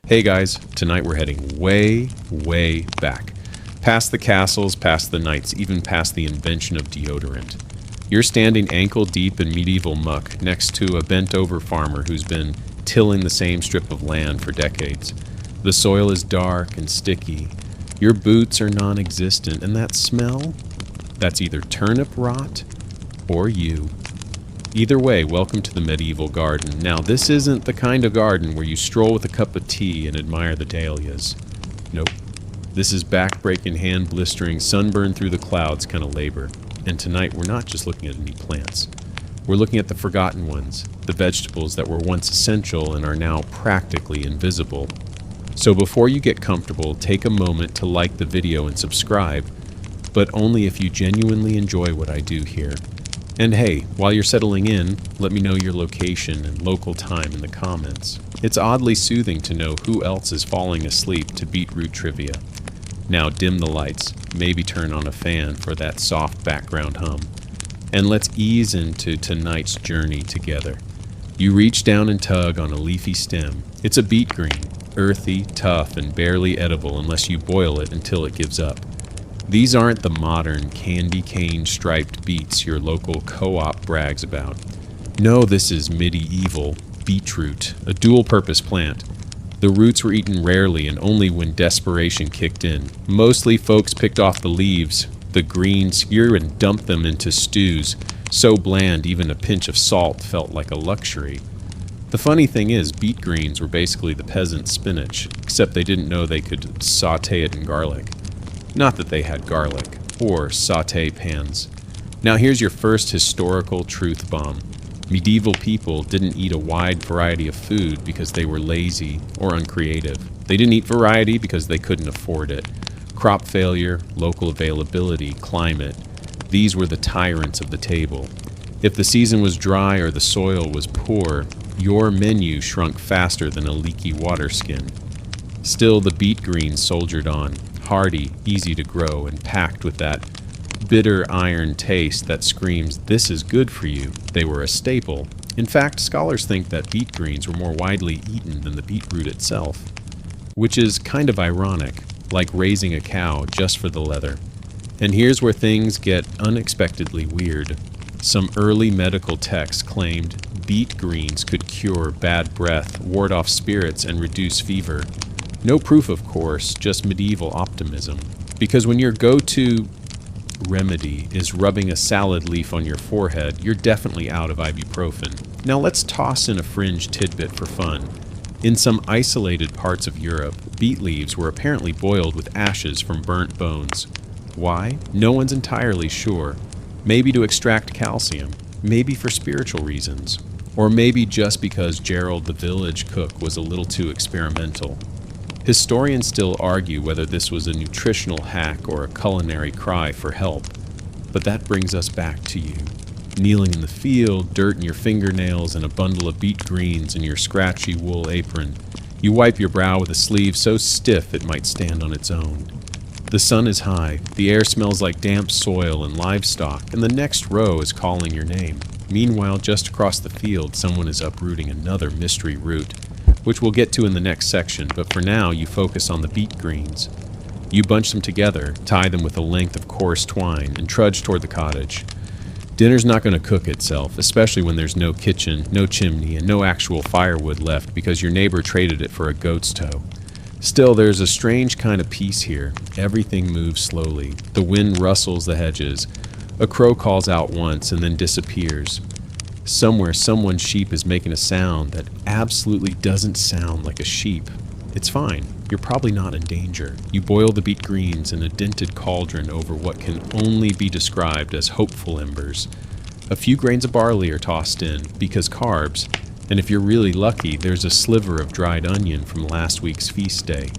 Hey guys, tonight we're heading way, way back. Past the castles, past the knights, even past the invention of deodorant. You're standing ankle deep in medieval muck next to a bent-over farmer who's been tilling the same strip of land for decades. The soil is dark and sticky. Your boots are non-existent, and that smell? That's either turnip rot or you. Either way, welcome to the medieval garden. Now, this isn't the kind of garden where you stroll with a cup of tea and admire the dahlias. Nope. This is back-breaking, hand-blistering, sunburn through the clouds kind of labor. And tonight, we're not just looking at any plants. We're looking at the forgotten ones, the vegetables that were once essential and are now practically invisible. So before you get comfortable, take a moment to like the video and subscribe, but only if you genuinely enjoy what I do here. And hey, while you're settling in, let me know your location and local time in the comments. It's oddly soothing to know who else is falling asleep to beetroot trivia. Now dim the lights, maybe turn on a fan for that soft background hum. And let's ease into tonight's journey together. You reach down and tug on a leafy stem. It's a beet green, earthy, tough, and barely edible unless you boil it until it gives up. These aren't the modern candy cane striped beets your local co-op brags about. No, this is medieval beetroot, a dual-purpose plant. The roots were eaten rarely and only when desperation kicked in. Mostly folks picked off the leaves, the green skewer, and dumped them into stews, so bland even a pinch of salt felt like a luxury. The funny thing is, beet greens were basically the peasant spinach, except they didn't know they could sauté it in garlic. Not that they had garlic, or sauté pans. Now here's your first historical truth bomb. Medieval people didn't eat a wide variety of food because they were lazy or uncreative. They didn't eat variety because they couldn't afford it. Crop failure, local availability, climate, these were the tyrants of the table. If the season was dry or the soil was poor, your menu shrunk faster than a leaky water skin. Still, the beet greens soldiered on. Hardy, easy to grow, and packed with that bitter iron taste that screams, "This is good for you." They were a staple. In fact, scholars think that beet greens were more widely eaten than the beetroot itself, which is kind of ironic, like raising a cow just for the leather. And here's where things get unexpectedly weird. Some early medical texts claimed beet greens could cure bad breath, ward off spirits, and reduce fever. No proof, of course, just medieval optimism. Because when your go-to remedy is rubbing a salad leaf on your forehead, you're definitely out of ibuprofen. Now let's toss in a fringe tidbit for fun. In some isolated parts of Europe, beet leaves were apparently boiled with ashes from burnt bones. Why? No one's entirely sure. Maybe to extract calcium, maybe for spiritual reasons, or maybe just because Gerald the village cook was a little too experimental. Historians still argue whether this was a nutritional hack or a culinary cry for help. But that brings us back to you. Kneeling in the field, dirt in your fingernails, and a bundle of beet greens in your scratchy wool apron. You wipe your brow with a sleeve so stiff it might stand on its own. The sun is high, the air smells like damp soil and livestock, and the next row is calling your name. Meanwhile, just across the field, someone is uprooting another mystery root, which we'll get to in the next section, but for now you focus on the beet greens. You bunch them together, tie them with a length of coarse twine, and trudge toward the cottage. Dinner's not going to cook itself, especially when there's no kitchen, no chimney, and no actual firewood left because your neighbor traded it for a goat's toe. Still, there's a strange kind of peace here. Everything moves slowly. The wind rustles the hedges. A crow calls out once and then disappears. Somewhere, someone's sheep is making a sound that absolutely doesn't sound like a sheep. It's fine. You're probably not in danger. You boil the beet greens in a dented cauldron over what can only be described as hopeful embers. A few grains of barley are tossed in, because carbs, and if you're really lucky, there's a sliver of dried onion from last week's feast day.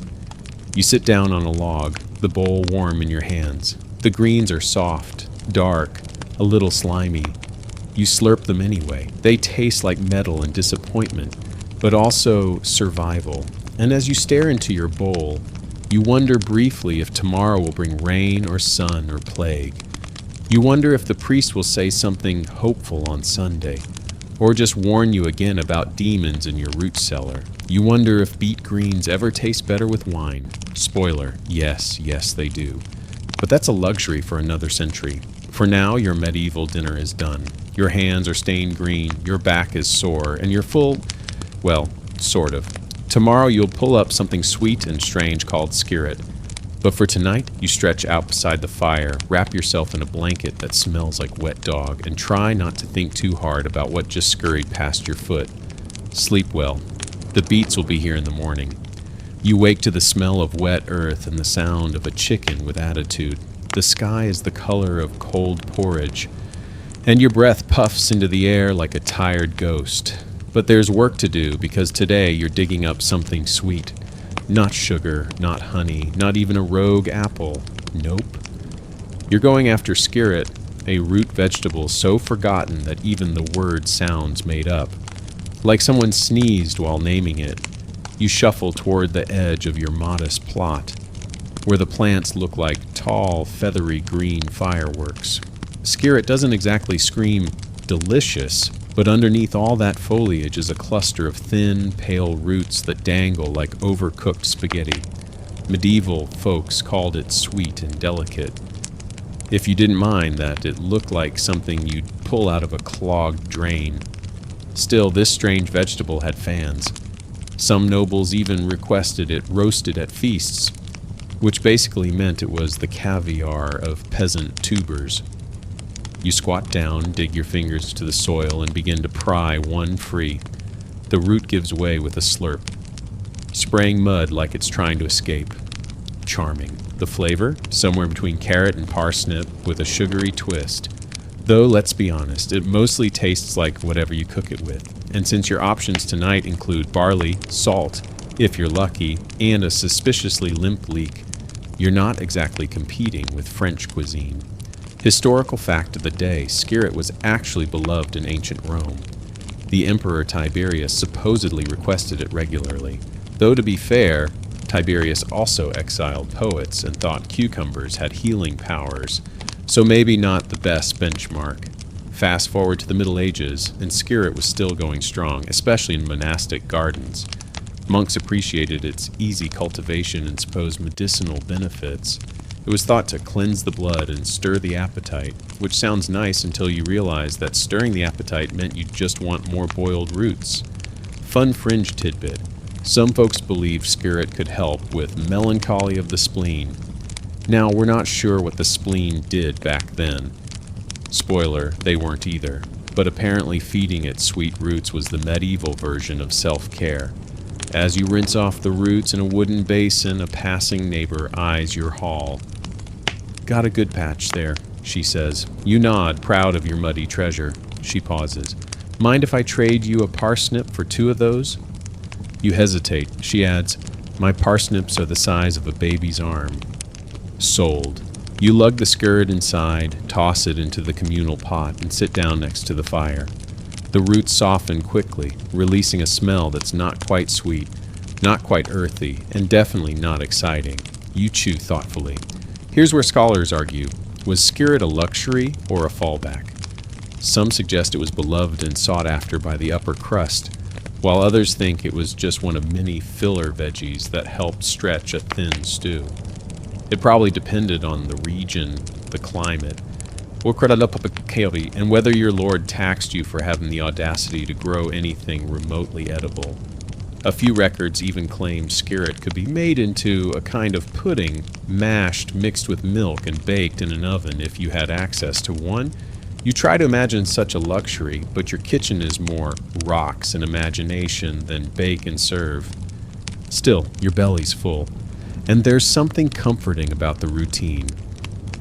You sit down on a log, the bowl warm in your hands. The greens are soft, dark, a little slimy. You slurp them anyway. They taste like metal and disappointment, but also survival. And as you stare into your bowl, you wonder briefly if tomorrow will bring rain or sun or plague. You wonder if the priest will say something hopeful on Sunday, or just warn you again about demons in your root cellar. You wonder if beet greens ever taste better with wine. Spoiler, yes, they do. But that's a luxury for another century. For now, your medieval dinner is done. Your hands are stained green, your back is sore, and you're full, well, sort of. Tomorrow you'll pull up something sweet and strange called skirret. But for tonight, you stretch out beside the fire, wrap yourself in a blanket that smells like wet dog, and try not to think too hard about what just scurried past your foot. Sleep well. The beets will be here in the morning. You wake to the smell of wet earth and the sound of a chicken with attitude. The sky is the color of cold porridge, and your breath puffs into the air like a tired ghost. But there's work to do, because today you're digging up something sweet. Not sugar, not honey, not even a rogue apple. Nope. You're going after skirret, a root vegetable so forgotten that even the word sounds made up. Like someone sneezed while naming it. You shuffle toward the edge of your modest plot, where the plants look like tall, feathery green fireworks. Skirret doesn't exactly scream delicious, but underneath all that foliage is a cluster of thin, pale roots that dangle like overcooked spaghetti. Medieval folks called it sweet and delicate. If you didn't mind that it looked like something you'd pull out of a clogged drain. Still, this strange vegetable had fans. Some nobles even requested it roasted at feasts, which basically meant it was the caviar of peasant tubers. You squat down, dig your fingers to the soil, and begin to pry one free. The root gives way with a slurp, spraying mud like it's trying to escape. Charming. The flavor? Somewhere between carrot and parsnip with a sugary twist. Though, let's be honest, it mostly tastes like whatever you cook it with. And since your options tonight include barley, salt, if you're lucky, and a suspiciously limp leek, you're not exactly competing with French cuisine. Historical fact of the day, skirret was actually beloved in ancient Rome. The Emperor Tiberius supposedly requested it regularly. Though to be fair, Tiberius also exiled poets and thought cucumbers had healing powers, so maybe not the best benchmark. Fast forward to the Middle Ages, and skirret was still going strong, especially in monastic gardens. Monks appreciated its easy cultivation and supposed medicinal benefits. It was thought to cleanse the blood and stir the appetite, which sounds nice until you realize that stirring the appetite meant you'd just want more boiled roots. Fun fringe tidbit. Some folks believed skirret could help with melancholy of the spleen. Now, we're not sure what the spleen did back then. Spoiler, they weren't either. But apparently feeding it sweet roots was the medieval version of self-care. As you rinse off the roots in a wooden basin, a passing neighbor eyes your haul. Got a good patch there, she says. You nod, proud of your muddy treasure. She pauses. Mind if I trade you a parsnip for 2 of those? You hesitate. She adds, my parsnips are the size of a baby's arm. Sold. You lug the skirret inside, toss it into the communal pot, and sit down next to the fire. The roots soften quickly, releasing a smell that's not quite sweet, not quite earthy, and definitely not exciting. You chew thoughtfully. Here's where scholars argue. Was skirret a luxury or a fallback? Some suggest it was beloved and sought after by the upper crust, while others think it was just one of many filler veggies that helped stretch a thin stew. It probably depended on the region, the climate, and whether your lord taxed you for having the audacity to grow anything remotely edible. A few records even claim skirret could be made into a kind of pudding, mashed, mixed with milk, and baked in an oven if you had access to one. You try to imagine such a luxury, but your kitchen is more rocks and imagination than bake and serve. Still, your belly's full, and there's something comforting about the routine.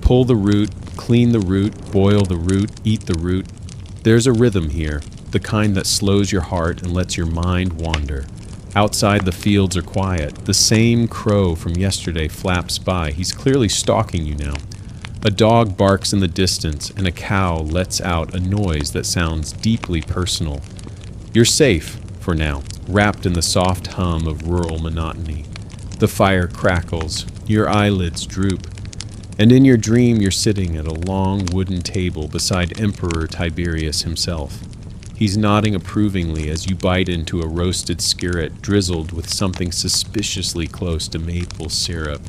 Pull the root, clean the root, boil the root, eat the root. There's a rhythm here, the kind that slows your heart and lets your mind wander. Outside, the fields are quiet. The same crow from yesterday flaps by. He's clearly stalking you now. A dog barks in the distance, and a cow lets out a noise that sounds deeply personal. You're safe, for now, wrapped in the soft hum of rural monotony. The fire crackles, your eyelids droop, and in your dream you're sitting at a long wooden table beside Emperor Tiberius himself. He's nodding approvingly as you bite into a roasted skirret drizzled with something suspiciously close to maple syrup.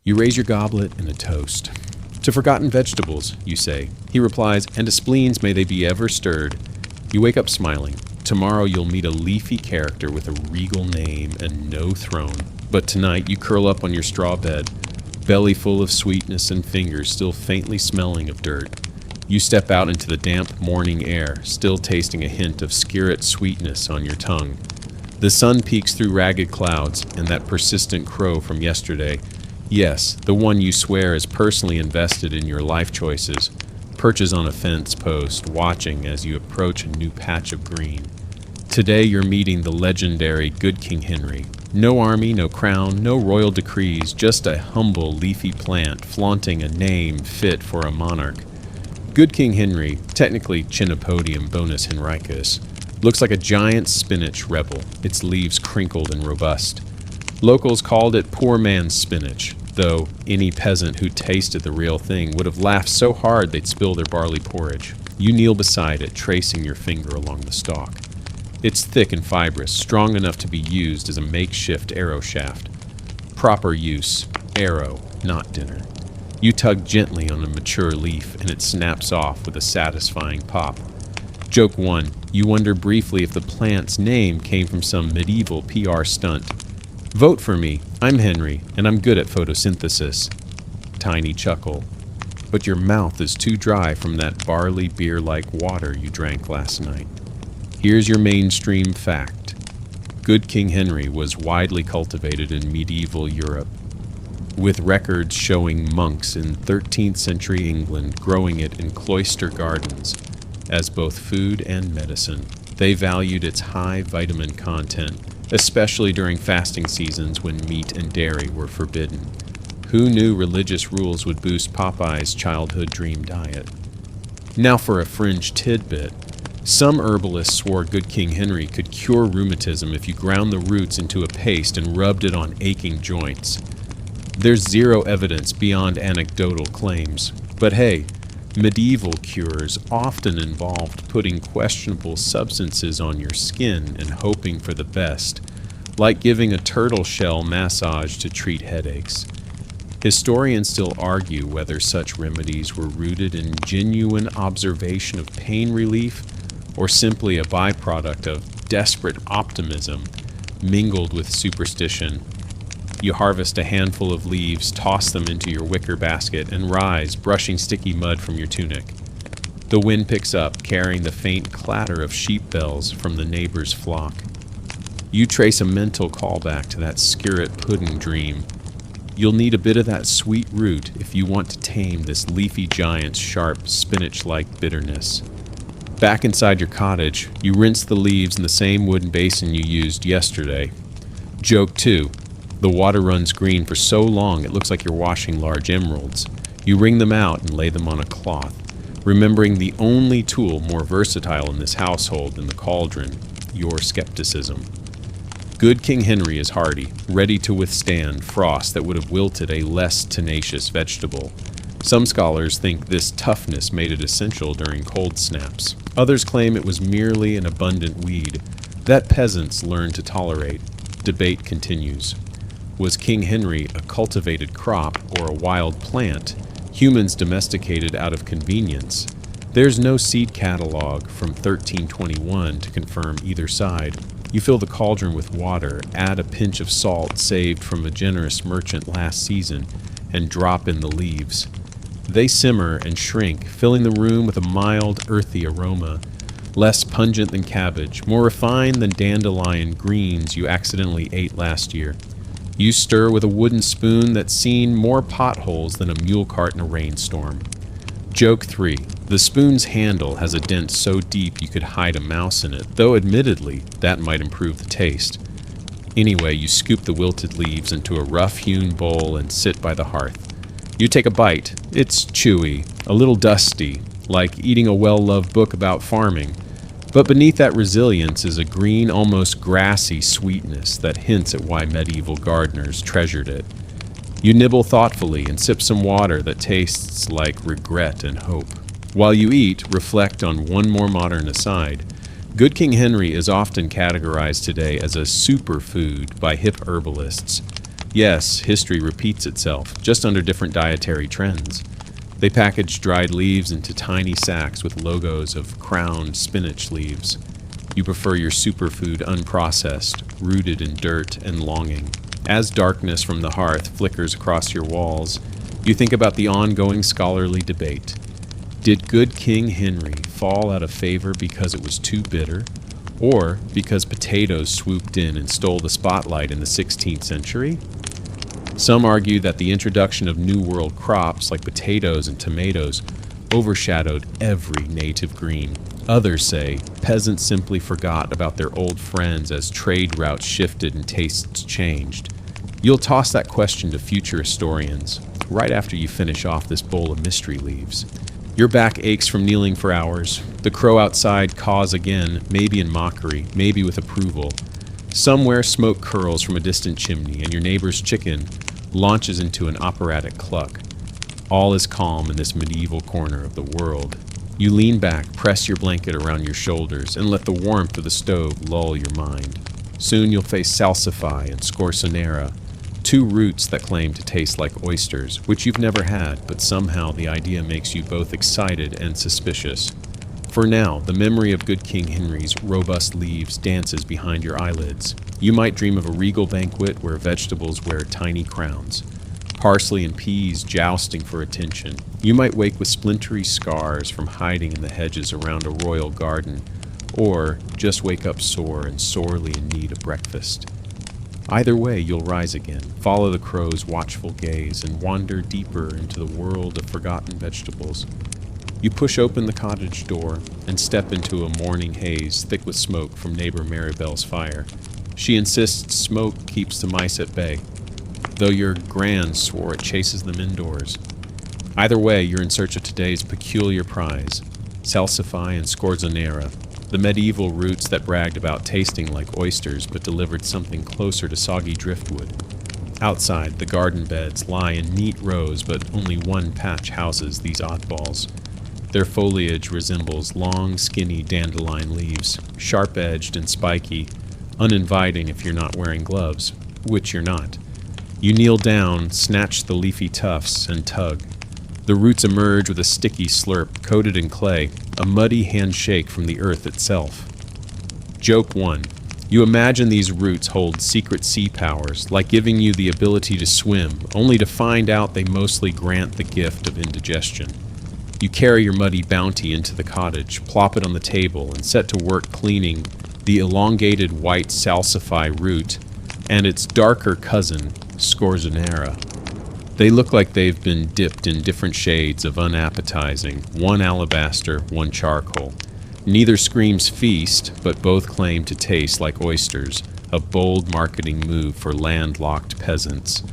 You raise your goblet in a toast. "To forgotten vegetables," you say. He replies, "And to spleens may they be ever stirred." You wake up smiling. Tomorrow you'll meet a leafy character with a regal name and no throne. But tonight you curl up on your straw bed, belly full of sweetness and fingers still faintly smelling of dirt. You step out into the damp morning air, still tasting a hint of skirret sweetness on your tongue. The sun peeks through ragged clouds, and that persistent crow from yesterday, yes, the one you swear is personally invested in your life choices, perches on a fence post, watching as you approach a new patch of green. Today you're meeting the legendary Good King Henry. No army, no crown, no royal decrees, just a humble leafy plant flaunting a name fit for a monarch. Good King Henry, technically Chenopodium bonus henricus, looks like a giant spinach rebel, its leaves crinkled and robust. Locals called it poor man's spinach, though any peasant who tasted the real thing would have laughed so hard they'd spill their barley porridge. You kneel beside it, tracing your finger along the stalk. It's thick and fibrous, strong enough to be used as a makeshift arrow shaft. Proper use, arrow, not dinner. You tug gently on a mature leaf, and it snaps off with a satisfying pop. Joke 1. You wonder briefly if the plant's name came from some medieval PR stunt. Vote for me. I'm Henry, and I'm good at photosynthesis. Tiny chuckle. But your mouth is too dry from that barley beer-like water you drank last night. Here's your mainstream fact. Good King Henry was widely cultivated in medieval Europe, with records showing monks in 13th century England growing it in cloister gardens as both food and medicine. They valued its high vitamin content, especially during fasting seasons when meat and dairy were forbidden. Who knew religious rules would boost Popeye's childhood dream diet? Now for a fringe tidbit. Some herbalists swore Good King Henry could cure rheumatism if you ground the roots into a paste and rubbed it on aching joints. There's zero evidence beyond anecdotal claims. But hey, medieval cures often involved putting questionable substances on your skin and hoping for the best, like giving a turtle shell massage to treat headaches. Historians still argue whether such remedies were rooted in genuine observation of pain relief or simply a byproduct of desperate optimism mingled with superstition. You harvest a handful of leaves, toss them into your wicker basket, and rise, brushing sticky mud from your tunic. The wind picks up, carrying the faint clatter of sheep bells from the neighbor's flock. You trace a mental callback to that skirret pudding dream. You'll need a bit of that sweet root if you want to tame this leafy giant's sharp, spinach-like bitterness. Back inside your cottage, you rinse the leaves in the same wooden basin you used yesterday. Joke 2. The water runs green for so long it looks like you're washing large emeralds. You wring them out and lay them on a cloth, remembering the only tool more versatile in this household than the cauldron, your skepticism. Good King Henry is hardy, ready to withstand frost that would have wilted a less tenacious vegetable. Some scholars think this toughness made it essential during cold snaps. Others claim it was merely an abundant weed that peasants learned to tolerate. Debate continues. Was King Henry a cultivated crop or a wild plant, humans domesticated out of convenience? There's no seed catalog from 1321 to confirm either side. You fill the cauldron with water, add a pinch of salt saved from a generous merchant last season, and drop in the leaves. They simmer and shrink, filling the room with a mild, earthy aroma, less pungent than cabbage, more refined than dandelion greens you accidentally ate last year. You stir with a wooden spoon that's seen more potholes than a mule cart in a rainstorm. Joke 3. The spoon's handle has a dent so deep you could hide a mouse in it, though admittedly, that might improve the taste. Anyway, you scoop the wilted leaves into a rough-hewn bowl and sit by the hearth. You take a bite. It's chewy, a little dusty, like eating a well-loved book about farming. But beneath that resilience is a green, almost grassy sweetness that hints at why medieval gardeners treasured it. You nibble thoughtfully and sip some water that tastes like regret and hope. While you eat, reflect on one more modern aside. Good King Henry is often categorized today as a superfood by hip herbalists. Yes, history repeats itself, just under different dietary trends. They package dried leaves into tiny sacks with logos of crowned spinach leaves. You prefer your superfood unprocessed, rooted in dirt and longing. As darkness from the hearth flickers across your walls, you think about the ongoing scholarly debate. Did good King Henry fall out of favor because it was too bitter, or because potatoes swooped in and stole the spotlight in the 16th century? Some argue that the introduction of New World crops like potatoes and tomatoes overshadowed every native green. Others say peasants simply forgot about their old friends as trade routes shifted and tastes changed. You'll toss that question to future historians right after you finish off this bowl of mystery leaves. Your back aches from kneeling for hours. The crow outside caws again, maybe in mockery, maybe with approval. Somewhere smoke curls from a distant chimney, and your neighbor's chicken launches into an operatic cluck. All is calm in this medieval corner of the world. You lean back, press your blanket around your shoulders, and let the warmth of the stove lull your mind. Soon you'll face salsify and scorzonera, two roots that claim to taste like oysters, which you've never had, but somehow the idea makes you both excited and suspicious. For now, the memory of good King Henry's robust leaves dances behind your eyelids. You might dream of a regal banquet where vegetables wear tiny crowns, parsley and peas jousting for attention. You might wake with splintery scars from hiding in the hedges around a royal garden, or just wake up sore and sorely in need of breakfast. Either way, you'll rise again, follow the crow's watchful gaze, and wander deeper into the world of forgotten vegetables. You push open the cottage door and step into a morning haze thick with smoke from neighbor Maribel's fire. She insists smoke keeps the mice at bay, though your gran swore it chases them indoors. Either way, you're in search of today's peculiar prize, salsify and scorzonera, the medieval roots that bragged about tasting like oysters but delivered something closer to soggy driftwood. Outside, the garden beds lie in neat rows, but only one patch houses these oddballs. Their foliage resembles long, skinny dandelion leaves, sharp-edged and spiky, uninviting if you're not wearing gloves, which you're not. You kneel down, snatch the leafy tufts, and tug. The roots emerge with a sticky slurp, coated in clay, a muddy handshake from the earth itself. Joke 1. You imagine these roots hold secret sea powers, like giving you the ability to swim, only to find out they mostly grant the gift of indigestion. You carry your muddy bounty into the cottage, plop it on the table, and set to work cleaning the elongated white salsify root and its darker cousin, scorzonera. They look like they've been dipped in different shades of unappetizing, one alabaster, one charcoal. Neither screams feast, but both claim to taste like oysters, a bold marketing move for landlocked peasants.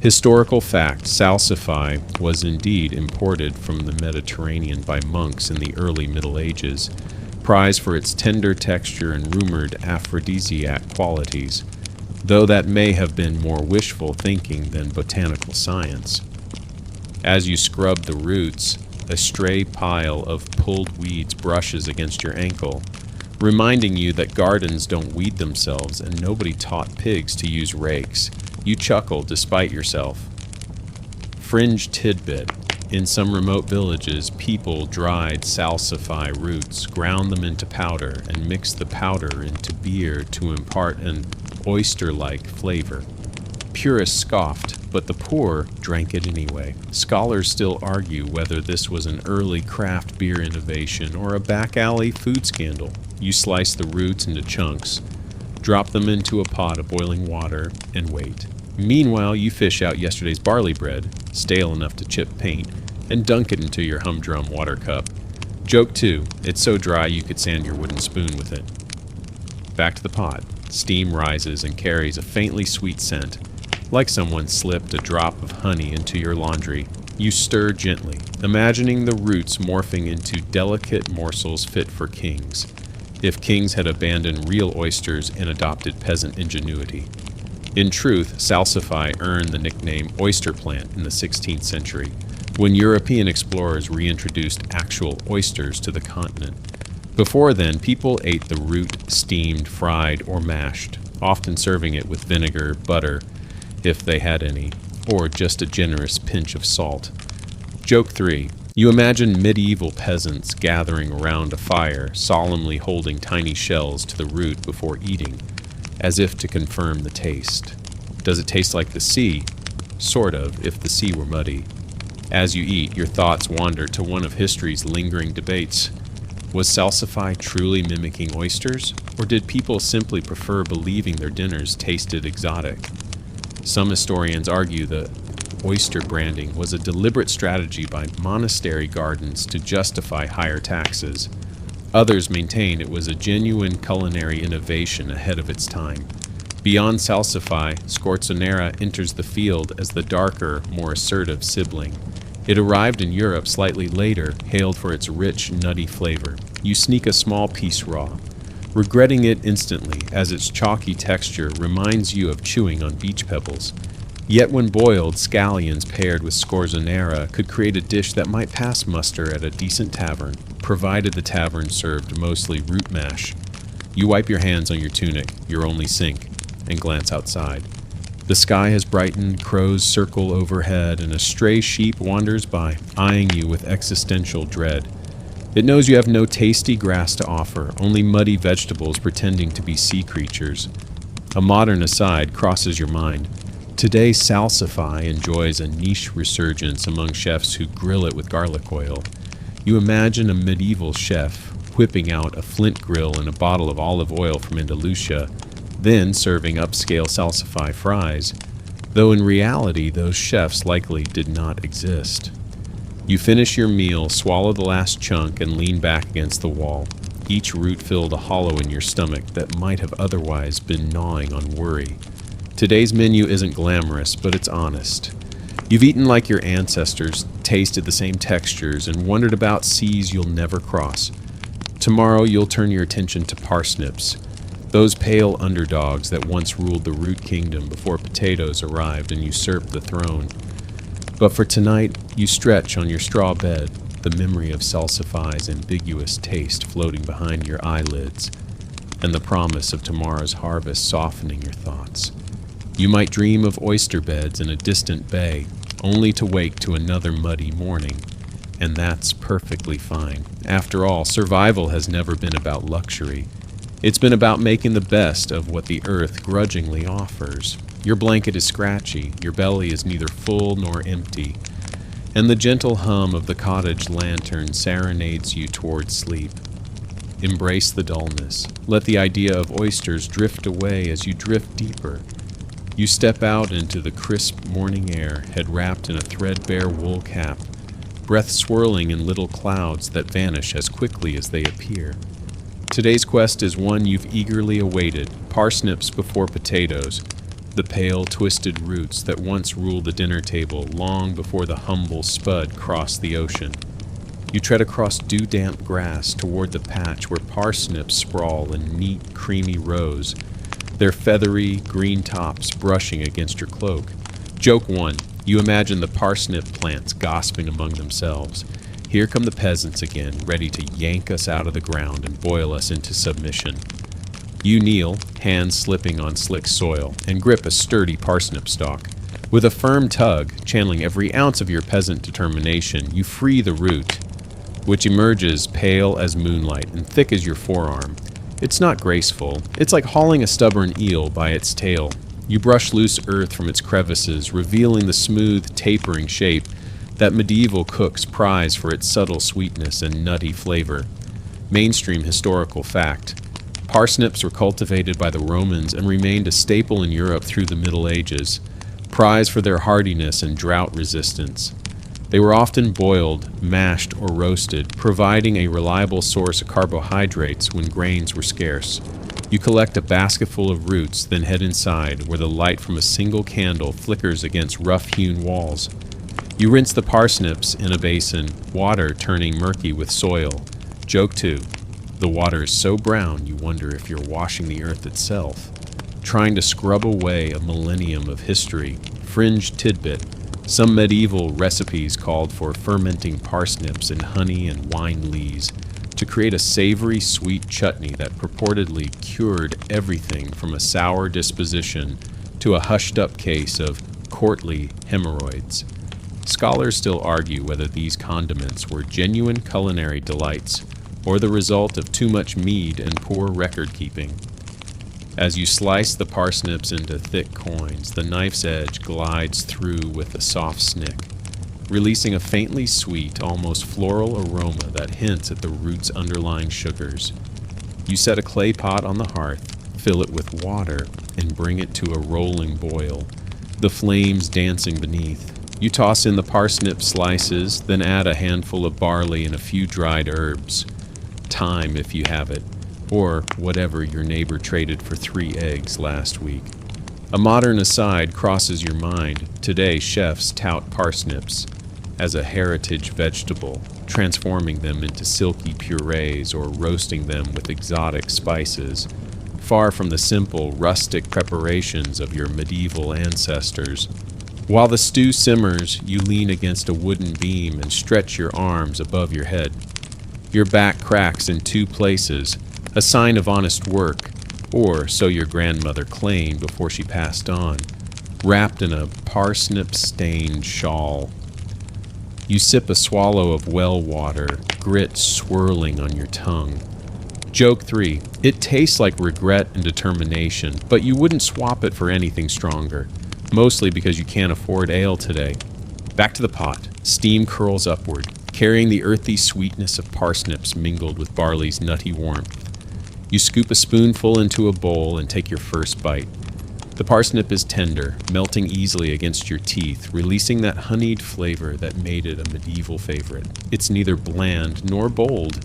Historical fact, salsify was indeed imported from the Mediterranean by monks in the early Middle Ages, prized for its tender texture and rumored aphrodisiac qualities, though that may have been more wishful thinking than botanical science. As you scrub the roots, a stray pile of pulled weeds brushes against your ankle, reminding you that gardens don't weed themselves and nobody taught pigs to use rakes. You chuckle despite yourself. Fringe tidbit. In some remote villages, people dried salsify roots, ground them into powder, and mixed the powder into beer to impart an oyster-like flavor. Purists scoffed, but the poor drank it anyway. Scholars still argue whether this was an early craft beer innovation or a back-alley food scandal. You slice the roots into chunks, drop them into a pot of boiling water, and wait. Meanwhile, you fish out yesterday's barley bread, stale enough to chip paint, and dunk it into your humdrum water cup. Joke 2, it's so dry you could sand your wooden spoon with it. Back to the pot. Steam rises and carries a faintly sweet scent, like someone slipped a drop of honey into your laundry. You stir gently, imagining the roots morphing into delicate morsels fit for kings, if kings had abandoned real oysters and adopted peasant ingenuity. In truth, salsify earned the nickname oyster plant in the 16th century, when European explorers reintroduced actual oysters to the continent. Before then, people ate the root steamed, fried, or mashed, often serving it with vinegar, butter, if they had any, or just a generous pinch of salt. Joke 3. You imagine medieval peasants gathering around a fire, solemnly holding tiny shells to the root before eating, as if to confirm the taste. Does it taste like the sea? Sort of, if the sea were muddy. As you eat, your thoughts wander to one of history's lingering debates. Was salsify truly mimicking oysters, or did people simply prefer believing their dinners tasted exotic? Some historians argue that oyster branding was a deliberate strategy by monastery gardens to justify higher taxes. Others maintain it was a genuine culinary innovation ahead of its time. Beyond salsify, scorzonera enters the field as the darker, more assertive sibling. It arrived in Europe slightly later, hailed for its rich, nutty flavor. You sneak a small piece raw, regretting it instantly as its chalky texture reminds you of chewing on beach pebbles. Yet when boiled, scallions paired with scorzonera could create a dish that might pass muster at a decent tavern, provided the tavern served mostly root mash. You wipe your hands on your tunic, your only sink, and glance outside. The sky has brightened, crows circle overhead, and a stray sheep wanders by, eyeing you with existential dread. It knows you have no tasty grass to offer, only muddy vegetables pretending to be sea creatures. A modern aside crosses your mind. Today, salsify enjoys a niche resurgence among chefs who grill it with garlic oil. You imagine a medieval chef whipping out a flint grill and a bottle of olive oil from Andalusia, then serving upscale salsify fries, though in reality those chefs likely did not exist. You finish your meal, swallow the last chunk, and lean back against the wall. Each root filled a hollow in your stomach that might have otherwise been gnawing on worry. Today's menu isn't glamorous, but it's honest. You've eaten like your ancestors, tasted the same textures, and wondered about seas you'll never cross. Tomorrow you'll turn your attention to parsnips, those pale underdogs that once ruled the root kingdom before potatoes arrived and usurped the throne. But for tonight, you stretch on your straw bed, the memory of salsify's ambiguous taste floating behind your eyelids, and the promise of tomorrow's harvest softening your thoughts. You might dream of oyster beds in a distant bay, only to wake to another muddy morning, and that's perfectly fine. After all, survival has never been about luxury. It's been about making the best of what the earth grudgingly offers. Your blanket is scratchy, your belly is neither full nor empty, and the gentle hum of the cottage lantern serenades you toward sleep. Embrace the dullness. Let the idea of oysters drift away as you drift deeper. You step out into the crisp morning air, head wrapped in a threadbare wool cap, breath swirling in little clouds that vanish as quickly as they appear. Today's quest is one you've eagerly awaited, parsnips before potatoes, the pale, twisted roots that once ruled the dinner table long before the humble spud crossed the ocean. You tread across dew-damp grass toward the patch where parsnips sprawl in neat, creamy rows, their feathery, green tops brushing against your cloak. Joke 1. You imagine the parsnip plants gossiping among themselves. Here come the peasants again, ready to yank us out of the ground and boil us into submission. You kneel, hands slipping on slick soil, and grip a sturdy parsnip stalk. With a firm tug, channeling every ounce of your peasant determination, you free the root, which emerges pale as moonlight and thick as your forearm. It's not graceful. It's like hauling a stubborn eel by its tail. You brush loose earth from its crevices, revealing the smooth, tapering shape that medieval cooks prize for its subtle sweetness and nutty flavor. Mainstream historical fact. Parsnips were cultivated by the Romans and remained a staple in Europe through the Middle Ages, prized for their hardiness and drought resistance. They were often boiled, mashed, or roasted, providing a reliable source of carbohydrates when grains were scarce. You collect a basketful of roots, then head inside, where the light from a single candle flickers against rough-hewn walls. You rinse the parsnips in a basin, water turning murky with soil. Joke 2. The water is so brown you wonder if you're washing the earth itself. Trying to scrub away a millennium of history. Fringe tidbit. Some medieval recipes called for fermenting parsnips in honey and wine lees. to create a savory, sweet chutney that purportedly cured everything from a sour disposition to a hushed-up case of courtly hemorrhoids. Scholars still argue whether these condiments were genuine culinary delights or the result of too much mead and poor record-keeping. As you slice the parsnips into thick coins, the knife's edge glides through with a soft snick, releasing a faintly sweet, almost floral aroma that hints at the root's underlying sugars. You set a clay pot on the hearth, fill it with water, and bring it to a rolling boil, the flames dancing beneath. You toss in the parsnip slices, then add a handful of barley and a few dried herbs, thyme if you have it, or whatever your neighbor traded for 3 eggs last week. A modern aside crosses your mind. Today, chefs tout parsnips as a heritage vegetable, transforming them into silky purees or roasting them with exotic spices, far from the simple, rustic preparations of your medieval ancestors. While the stew simmers, you lean against a wooden beam and stretch your arms above your head. Your back cracks in 2 places, a sign of honest work, or so your grandmother claimed before she passed on, wrapped in a parsnip-stained shawl. You sip a swallow of well water, grit swirling on your tongue. Joke 3. It tastes like regret and determination, but you wouldn't swap it for anything stronger, mostly because you can't afford ale today. Back to the pot. Steam curls upward, carrying the earthy sweetness of parsnips mingled with barley's nutty warmth. You scoop a spoonful into a bowl and take your first bite. The parsnip is tender, melting easily against your teeth, releasing that honeyed flavor that made it a medieval favorite. It's neither bland nor bold,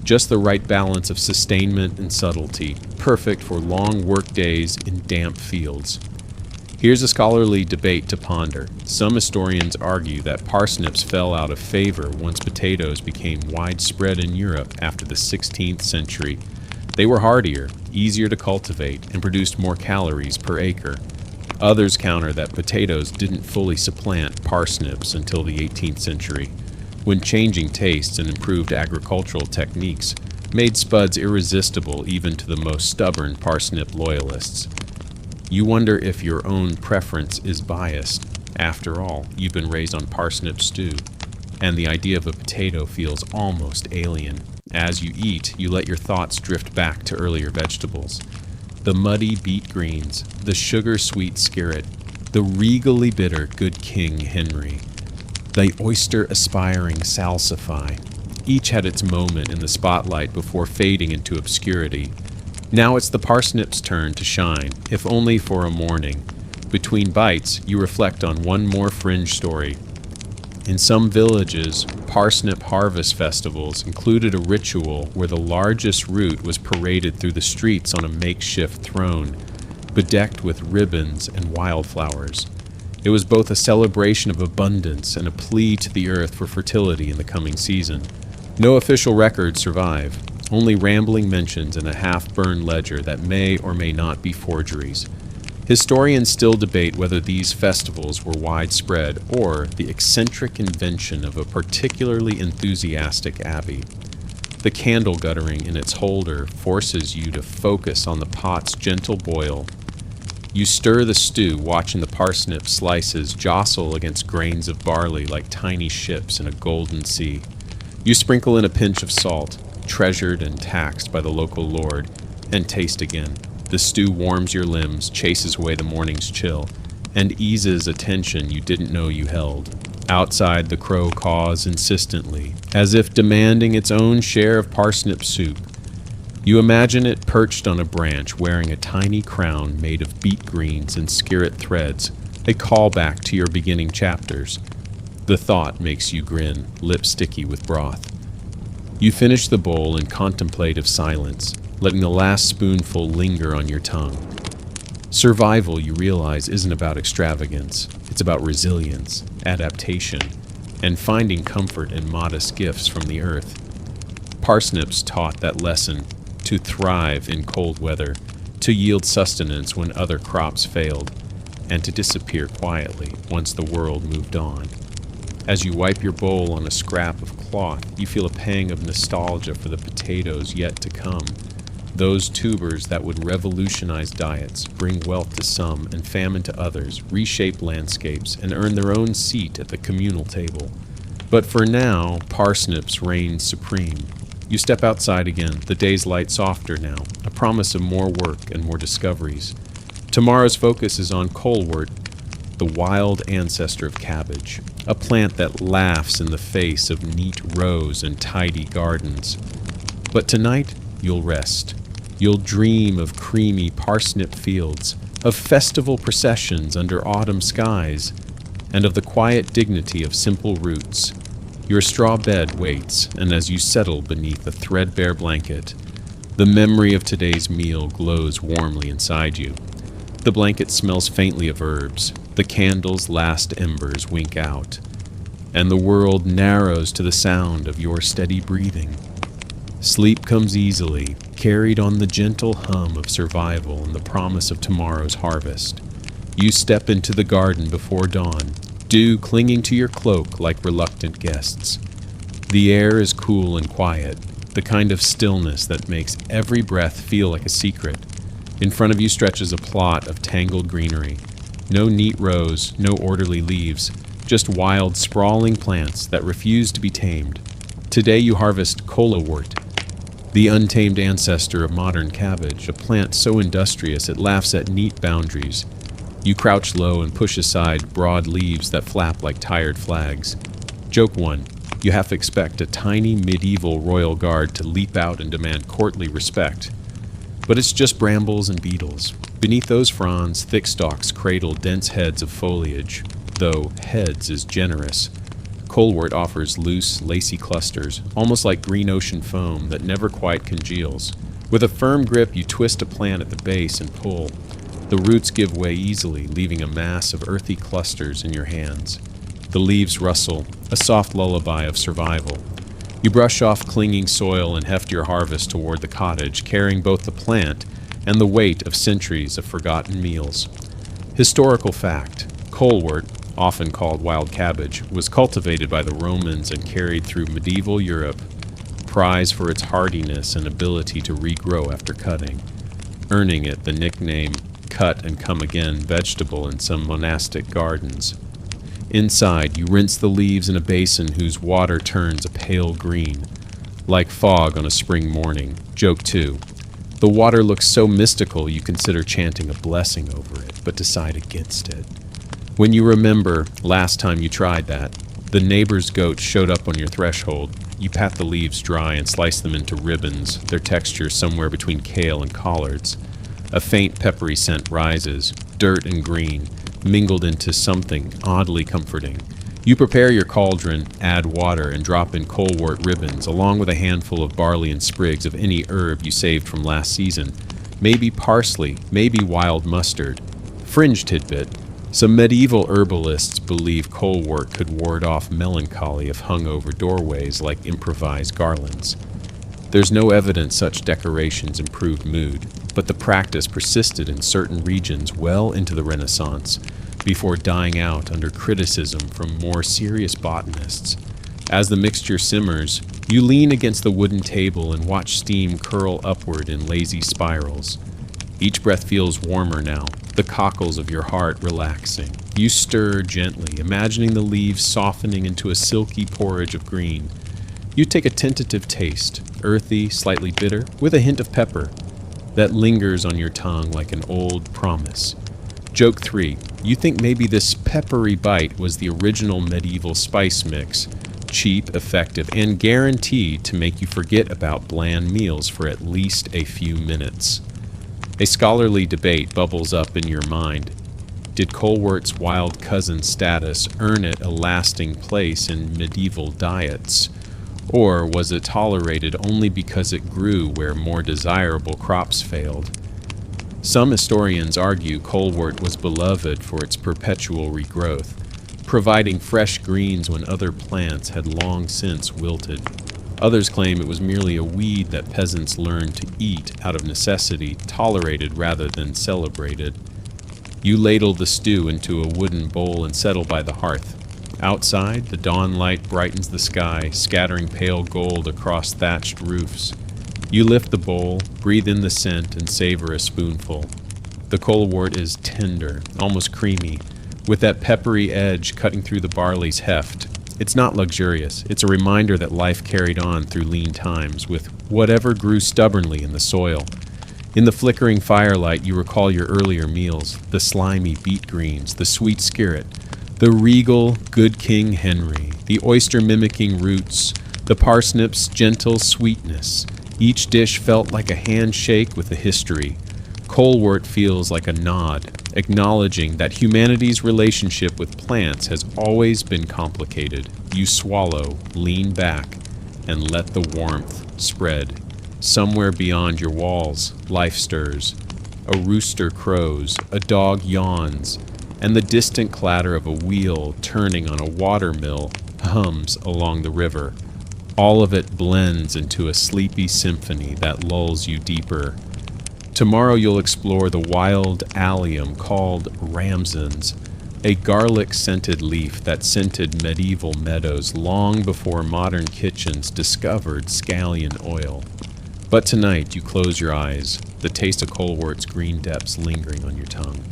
just the right balance of sustainment and subtlety, perfect for long work days in damp fields. Here's a scholarly debate to ponder. Some historians argue that parsnips fell out of favor once potatoes became widespread in Europe after the 16th century. They were hardier, easier to cultivate, and produced more calories per acre. Others counter that potatoes didn't fully supplant parsnips until the 18th century, when changing tastes and improved agricultural techniques made spuds irresistible even to the most stubborn parsnip loyalists. You wonder if your own preference is biased. After all, you've been raised on parsnip stew, and the idea of a potato feels almost alien. As you eat, you let your thoughts drift back to earlier vegetables. The muddy beet greens, the sugar-sweet skirret, the regally bitter good King Henry, the oyster-aspiring salsify. Each had its moment in the spotlight before fading into obscurity. Now it's the parsnip's turn to shine, if only for a morning. Between bites, you reflect on one more fringe story. In some villages, parsnip harvest festivals included a ritual where the largest root was paraded through the streets on a makeshift throne, bedecked with ribbons and wildflowers. It was both a celebration of abundance and a plea to the earth for fertility in the coming season. No official records survive, only rambling mentions in a half-burned ledger that may or may not be forgeries. Historians still debate whether these festivals were widespread or the eccentric invention of a particularly enthusiastic abbey. The candle guttering in its holder forces you to focus on the pot's gentle boil. You stir the stew, watching the parsnip slices jostle against grains of barley like tiny ships in a golden sea. You sprinkle in a pinch of salt, treasured and taxed by the local lord, and taste again. The stew warms your limbs, chases away the morning's chill, and eases a tension you didn't know you held. Outside, the crow caws insistently, as if demanding its own share of parsnip soup. You imagine it perched on a branch, wearing a tiny crown made of beet greens and skirret threads, a callback to your beginning chapters. The thought makes you grin, lips sticky with broth. You finish the bowl in contemplative silence, letting the last spoonful linger on your tongue. Survival, you realize, isn't about extravagance. It's about resilience, adaptation, and finding comfort in modest gifts from the earth. Parsnips taught that lesson: to thrive in cold weather, to yield sustenance when other crops failed, and to disappear quietly once the world moved on. As you wipe your bowl on a scrap of cloth, you feel a pang of nostalgia for the potatoes yet to come. Those tubers that would revolutionize diets, bring wealth to some and famine to others, reshape landscapes, and earn their own seat at the communal table. But for now, parsnips reign supreme. You step outside again, the day's light softer now, a promise of more work and more discoveries. Tomorrow's focus is on colewort, the wild ancestor of cabbage, a plant that laughs in the face of neat rows and tidy gardens. But tonight, you'll rest. You'll dream of creamy parsnip fields, of festival processions under autumn skies, and of the quiet dignity of simple roots. Your straw bed waits, and as you settle beneath a threadbare blanket, the memory of today's meal glows warmly inside you. The blanket smells faintly of herbs, the candle's last embers wink out, and the world narrows to the sound of your steady breathing. Sleep comes easily, carried on the gentle hum of survival and the promise of tomorrow's harvest. You step into the garden before dawn, dew clinging to your cloak like reluctant guests. The air is cool and quiet, the kind of stillness that makes every breath feel like a secret. In front of you stretches a plot of tangled greenery. No neat rows, no orderly leaves, just wild, sprawling plants that refuse to be tamed. Today you harvest colewort, the untamed ancestor of modern cabbage, a plant so industrious it laughs at neat boundaries. You crouch low and push aside broad leaves that flap like tired flags. Joke one, you half expect a tiny medieval royal guard to leap out and demand courtly respect. But it's just brambles and beetles. Beneath those fronds, thick stalks cradle dense heads of foliage, though heads is generous. Colewort offers loose, lacy clusters, almost like green ocean foam that never quite congeals. With a firm grip, you twist a plant at the base and pull. The roots give way easily, leaving a mass of earthy clusters in your hands. The leaves rustle, a soft lullaby of survival. You brush off clinging soil and heft your harvest toward the cottage, carrying both the plant and the weight of centuries of forgotten meals. Historical fact: colewort, often called wild cabbage, was cultivated by the Romans and carried through medieval Europe, prized for its hardiness and ability to regrow after cutting, earning it the nickname cut and come again vegetable in some monastic gardens. Inside, you rinse the leaves in a basin whose water turns a pale green, like fog on a spring morning. Joke 2. The water looks so mystical you consider chanting a blessing over it, but decide against it. When you remember last time you tried that, the neighbor's goat showed up on your threshold. You pat the leaves dry and slice them into ribbons, their texture somewhere between kale and collards. A faint peppery scent rises, dirt and green, mingled into something oddly comforting. You prepare your cauldron, add water, and drop in colewort ribbons, along with a handful of barley and sprigs of any herb you saved from last season. Maybe parsley, maybe wild mustard. Fringe tidbit: some medieval herbalists believe colewort could ward off melancholy if hung over doorways like improvised garlands. There's no evidence such decorations improved mood, but the practice persisted in certain regions well into the Renaissance, before dying out under criticism from more serious botanists. As the mixture simmers, you lean against the wooden table and watch steam curl upward in lazy spirals. Each breath feels warmer now, the cockles of your heart relaxing. You stir gently, imagining the leaves softening into a silky porridge of green. You take a tentative taste, earthy, slightly bitter, with a hint of pepper, that lingers on your tongue like an old promise. Joke 3. You think maybe this peppery bite was the original medieval spice mix, cheap, effective, and guaranteed to make you forget about bland meals for at least a few minutes. A scholarly debate bubbles up in your mind. Did colewort's wild cousin status earn it a lasting place in medieval diets? Or was it tolerated only because it grew where more desirable crops failed? Some historians argue colewort was beloved for its perpetual regrowth, providing fresh greens when other plants had long since wilted. Others claim it was merely a weed that peasants learned to eat out of necessity, tolerated rather than celebrated. You ladle the stew into a wooden bowl and settle by the hearth. Outside, the dawn light brightens the sky, scattering pale gold across thatched roofs. You lift the bowl, breathe in the scent, and savor a spoonful. The colewort is tender, almost creamy, with that peppery edge cutting through the barley's heft. It's not luxurious. It's a reminder that life carried on through lean times with whatever grew stubbornly in the soil. In the flickering firelight, you recall your earlier meals, the slimy beet greens, the sweet skirret, the regal good King Henry, the oyster-mimicking roots, the parsnip's gentle sweetness. Each dish felt like a handshake with a history. Colewort feels like a nod, acknowledging that humanity's relationship with plants has always been complicated. You swallow, lean back, and let the warmth spread. Somewhere beyond your walls, life stirs. A rooster crows, a dog yawns, and the distant clatter of a wheel turning on a watermill hums along the river. All of it blends into a sleepy symphony that lulls you deeper. Tomorrow you'll explore the wild allium called ramsons, a garlic-scented leaf that scented medieval meadows long before modern kitchens discovered scallion oil. But tonight you close your eyes, the taste of colewort's green depths lingering on your tongue.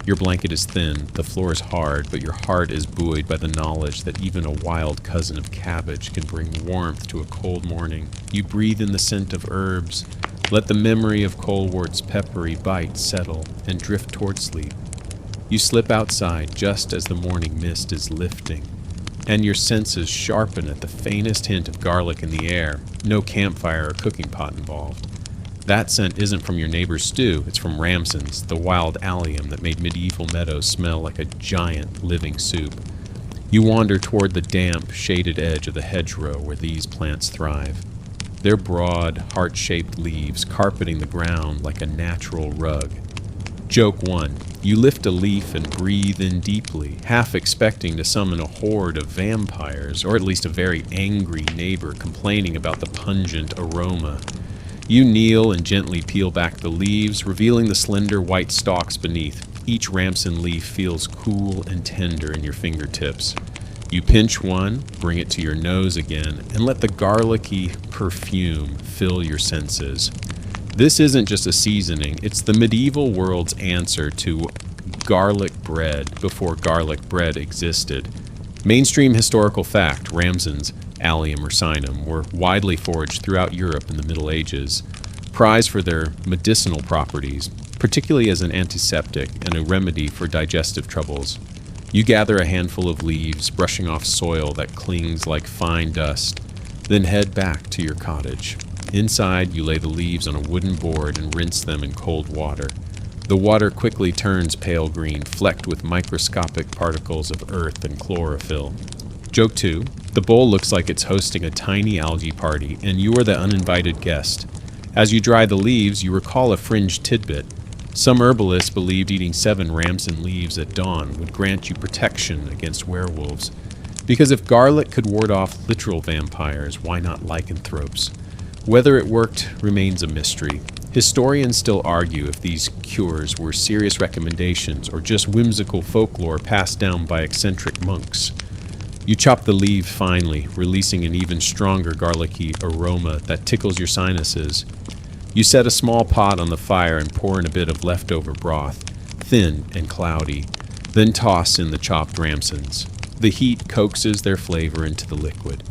Your blanket is thin, the floor is hard, but your heart is buoyed by the knowledge that even a wild cousin of cabbage can bring warmth to a cold morning. You breathe in the scent of herbs. Let the memory of colewort's peppery bite settle and drift toward sleep. You slip outside just as the morning mist is lifting, and your senses sharpen at the faintest hint of garlic in the air. No campfire or cooking pot involved. That scent isn't from your neighbor's stew, it's from ramsons, the wild allium that made medieval meadows smell like a giant living soup. You wander toward the damp, shaded edge of the hedgerow where these plants thrive. Their broad, heart-shaped leaves carpeting the ground like a natural rug. Joke 1. You lift a leaf and breathe in deeply, half expecting to summon a horde of vampires, or at least a very angry neighbor complaining about the pungent aroma. You kneel and gently peel back the leaves, revealing the slender white stalks beneath. Each ramson leaf feels cool and tender in your fingertips. You pinch one, bring it to your nose again, and let the garlicky perfume fill your senses. This isn't just a seasoning, it's the medieval world's answer to garlic bread before garlic bread existed. Mainstream historical fact, ramsons, allium ursinum, were widely foraged throughout Europe in the Middle Ages, prized for their medicinal properties, particularly as an antiseptic and a remedy for digestive troubles. You gather a handful of leaves, brushing off soil that clings like fine dust, then head back to your cottage. Inside, you lay the leaves on a wooden board and rinse them in cold water. The water quickly turns pale green, flecked with microscopic particles of earth and chlorophyll. Joke 2. The bowl looks like it's hosting a tiny algae party, and you are the uninvited guest. As you dry the leaves, you recall a fringe tidbit. Some herbalists believed eating 7 ramson leaves at dawn would grant you protection against werewolves. Because if garlic could ward off literal vampires, why not lycanthropes? Whether it worked remains a mystery. Historians still argue if these cures were serious recommendations or just whimsical folklore passed down by eccentric monks. You chop the leaf finely, releasing an even stronger garlicky aroma that tickles your sinuses. You set a small pot on the fire and pour in a bit of leftover broth, thin and cloudy, then toss in the chopped ramsons. The heat coaxes their flavor into the liquid,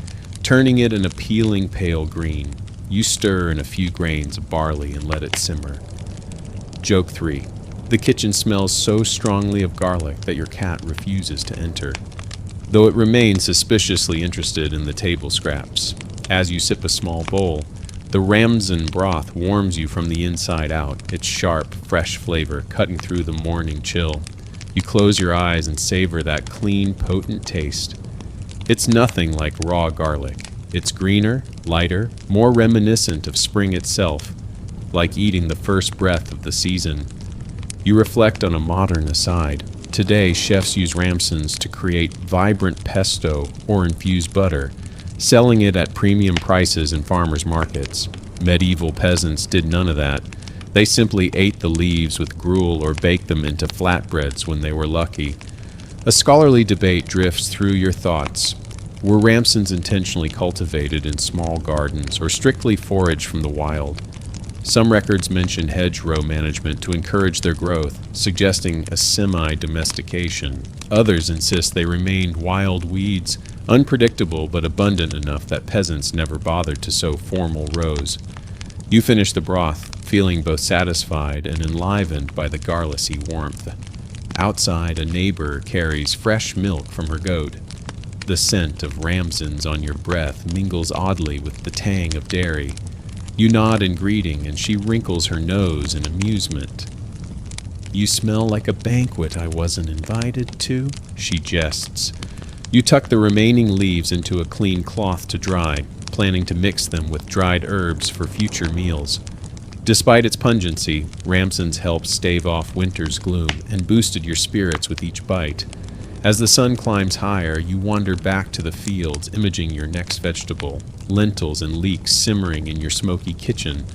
turning it an appealing pale green. You stir in a few grains of barley and let it simmer. Joke 3. The kitchen smells so strongly of garlic that your cat refuses to enter, though it remains suspiciously interested in the table scraps. As you sip a small bowl, the ramson broth warms you from the inside out, its sharp, fresh flavor cutting through the morning chill. You close your eyes and savor that clean, potent taste. It's nothing like raw garlic. It's greener, lighter, more reminiscent of spring itself, like eating the first breath of the season. You reflect on a modern aside. Today, chefs use ramsons to create vibrant pesto or infused butter, selling it at premium prices in farmers' markets. Medieval peasants did none of that. They simply ate the leaves with gruel or baked them into flatbreads when they were lucky. A scholarly debate drifts through your thoughts. Were ramsons intentionally cultivated in small gardens or strictly foraged from the wild? Some records mention hedgerow management to encourage their growth, suggesting a semi-domestication. Others insist they remained wild weeds, unpredictable but abundant enough that peasants never bothered to sow formal rows. You finish the broth, feeling both satisfied and enlivened by the garlicey warmth. Outside, a neighbor carries fresh milk from her goat. The scent of ramsons on your breath mingles oddly with the tang of dairy. You nod in greeting, and she wrinkles her nose in amusement. "You smell like a banquet I wasn't invited to," she jests. You tuck the remaining leaves into a clean cloth to dry, planning to mix them with dried herbs for future meals. Despite its pungency, ramsons helped stave off winter's gloom and boosted your spirits with each bite. As the sun climbs higher, you wander back to the fields, imaging your next vegetable, lentils and leeks simmering in your smoky kitchen.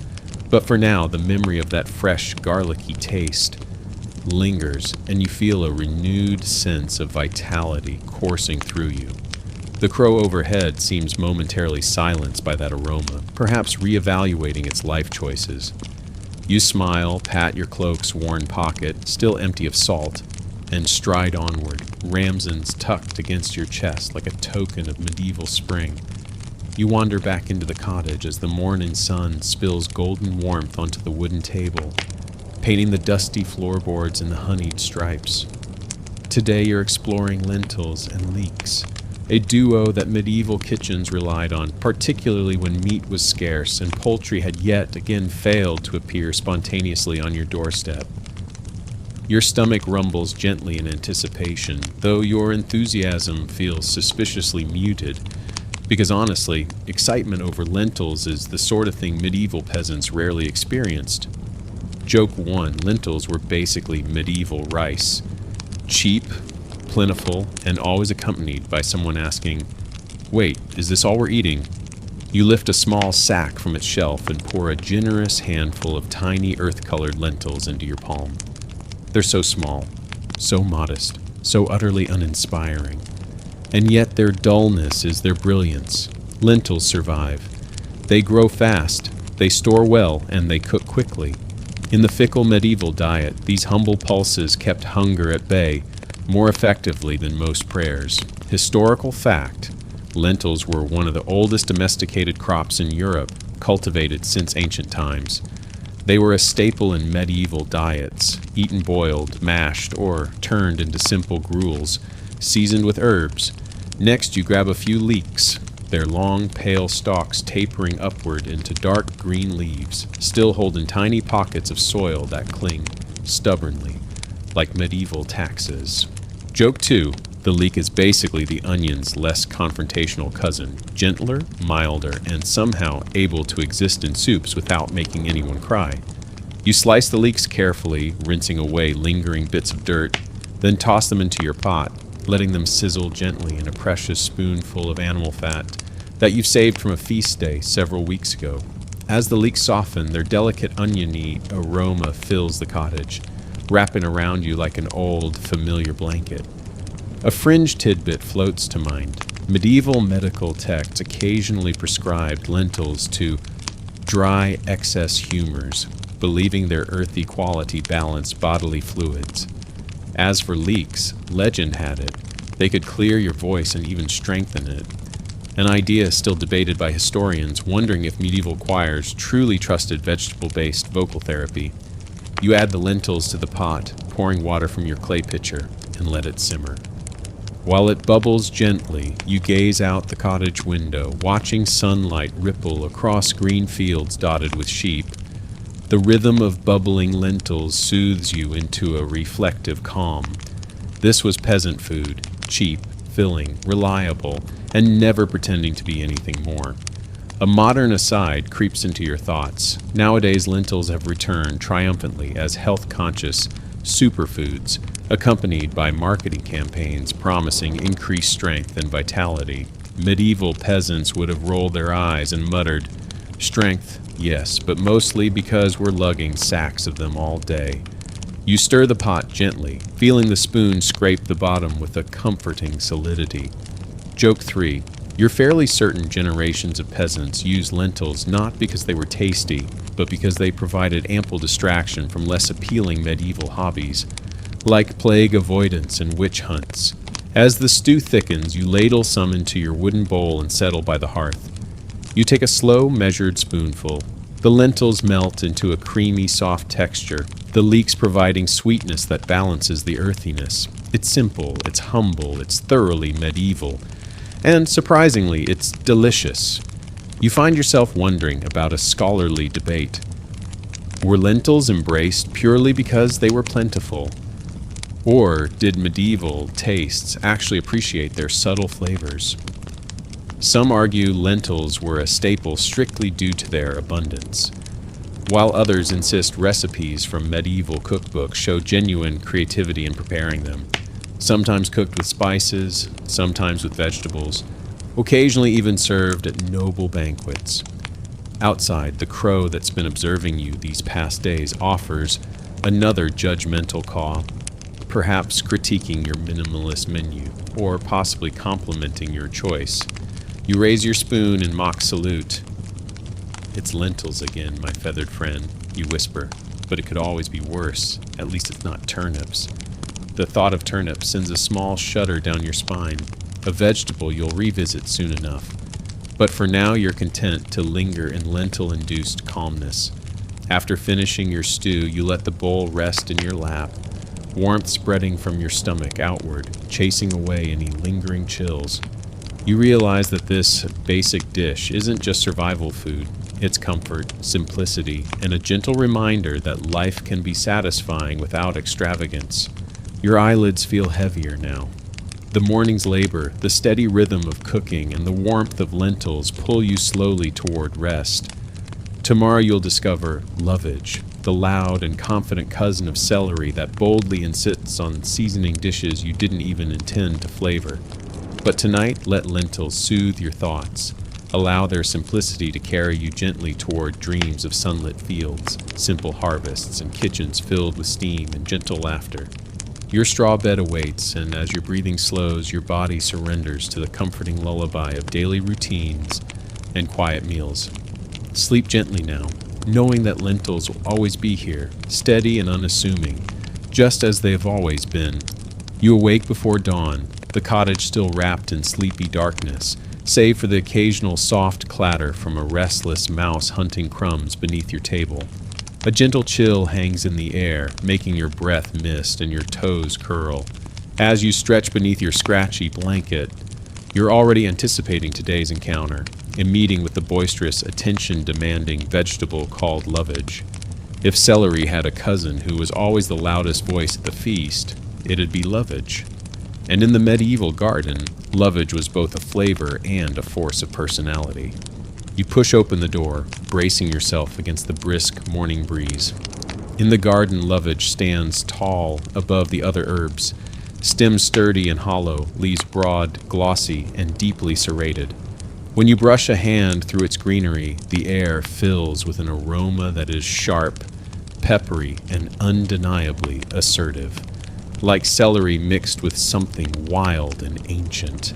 But for now, the memory of that fresh, garlicky taste lingers, and you feel a renewed sense of vitality coursing through you. The crow overhead seems momentarily silenced by that aroma, perhaps reevaluating its life choices. You smile, pat your cloak's worn pocket, still empty of salt, and stride onward, ramsons tucked against your chest like a token of medieval spring. You wander back into the cottage as the morning sun spills golden warmth onto the wooden table, painting the dusty floorboards in the honeyed stripes. Today you're exploring lentils and leeks, a duo that medieval kitchens relied on, particularly when meat was scarce and poultry had yet again failed to appear spontaneously on your doorstep. Your stomach rumbles gently in anticipation, though your enthusiasm feels suspiciously muted, because honestly, excitement over lentils is the sort of thing medieval peasants rarely experienced. Joke 1, lentils were basically medieval rice. Cheap, plentiful, and always accompanied by someone asking, "Wait, is this all we're eating?" You lift a small sack from its shelf and pour a generous handful of tiny earth-colored lentils into your palm. They're so small, so modest, so utterly uninspiring. And yet their dullness is their brilliance. Lentils survive. They grow fast, they store well, and they cook quickly. In the fickle medieval diet, these humble pulses kept hunger at bay more effectively than most prayers. Historical fact: lentils were one of the oldest domesticated crops in Europe, cultivated since ancient times. They were a staple in medieval diets, eaten boiled, mashed, or turned into simple gruels, seasoned with herbs. Next, you grab a few leeks, their long, pale stalks tapering upward into dark green leaves, still holding tiny pockets of soil that cling stubbornly, like medieval taxes. Joke 2, the leek is basically the onion's less confrontational cousin, gentler, milder, and somehow able to exist in soups without making anyone cry. You slice the leeks carefully, rinsing away lingering bits of dirt, then toss them into your pot, letting them sizzle gently in a precious spoonful of animal fat that you've saved from a feast day several weeks ago. As the leeks soften, their delicate oniony aroma fills the cottage, wrapping around you like an old, familiar blanket. A fringe tidbit floats to mind. Medieval medical texts occasionally prescribed lentils to dry excess humors, believing their earthy quality balanced bodily fluids. As for leeks, legend had it, they could clear your voice and even strengthen it. An idea still debated by historians, wondering if medieval choirs truly trusted vegetable-based vocal therapy. You add the lentils to the pot, pouring water from your clay pitcher, and let it simmer. While it bubbles gently, you gaze out the cottage window, watching sunlight ripple across green fields dotted with sheep. The rhythm of bubbling lentils soothes you into a reflective calm. This was peasant food, cheap, filling, reliable, and never pretending to be anything more. A modern aside creeps into your thoughts. Nowadays, lentils have returned triumphantly as health-conscious superfoods, accompanied by marketing campaigns promising increased strength and vitality. Medieval peasants would have rolled their eyes and muttered, "Strength, yes, but mostly because we're lugging sacks of them all day." You stir the pot gently, feeling the spoon scrape the bottom with a comforting solidity. Joke 3. You're fairly certain generations of peasants used lentils not because they were tasty, but because they provided ample distraction from less appealing medieval hobbies, like plague avoidance and witch hunts. As the stew thickens, you ladle some into your wooden bowl and settle by the hearth. You take a slow, measured spoonful. The lentils melt into a creamy, soft texture, the leeks providing sweetness that balances the earthiness. It's simple, it's humble, it's thoroughly medieval. And surprisingly, it's delicious. You find yourself wondering about a scholarly debate. Were lentils embraced purely because they were plentiful? Or did medieval tastes actually appreciate their subtle flavors? Some argue lentils were a staple strictly due to their abundance, while others insist recipes from medieval cookbooks show genuine creativity in preparing them, sometimes cooked with spices, sometimes with vegetables, occasionally even served at noble banquets. Outside, the crow that's been observing you these past days offers another judgmental caw, perhaps critiquing your minimalist menu, or possibly complimenting your choice. You raise your spoon in mock salute. "It's lentils again, my feathered friend," you whisper, "but it could always be worse. At least it's not turnips." The thought of turnips sends a small shudder down your spine, a vegetable you'll revisit soon enough. But for now, you're content to linger in lentil-induced calmness. After finishing your stew, you let the bowl rest in your lap, warmth spreading from your stomach outward, chasing away any lingering chills. You realize that this basic dish isn't just survival food. It's comfort, simplicity, and a gentle reminder that life can be satisfying without extravagance. Your eyelids feel heavier now. The morning's labor, the steady rhythm of cooking, and the warmth of lentils pull you slowly toward rest. Tomorrow you'll discover lovage, the loud and confident cousin of celery that boldly insists on seasoning dishes you didn't even intend to flavor. But tonight, let lentils soothe your thoughts. Allow their simplicity to carry you gently toward dreams of sunlit fields, simple harvests, and kitchens filled with steam and gentle laughter. Your straw bed awaits, and as your breathing slows, your body surrenders to the comforting lullaby of daily routines and quiet meals. Sleep gently now, knowing that lentils will always be here, steady and unassuming, just as they have always been. You awake before dawn, the cottage still wrapped in sleepy darkness, save for the occasional soft clatter from a restless mouse hunting crumbs beneath your table. A gentle chill hangs in the air, making your breath mist and your toes curl. As you stretch beneath your scratchy blanket, you're already anticipating today's encounter, a meeting with the boisterous, attention-demanding vegetable called lovage. If celery had a cousin who was always the loudest voice at the feast, it'd be lovage. And in the medieval garden, lovage was both a flavor and a force of personality. You push open the door, bracing yourself against the brisk morning breeze. In the garden, lovage stands tall above the other herbs, stems sturdy and hollow, leaves broad, glossy, and deeply serrated. When you brush a hand through its greenery, the air fills with an aroma that is sharp, peppery, and undeniably assertive, like celery mixed with something wild and ancient.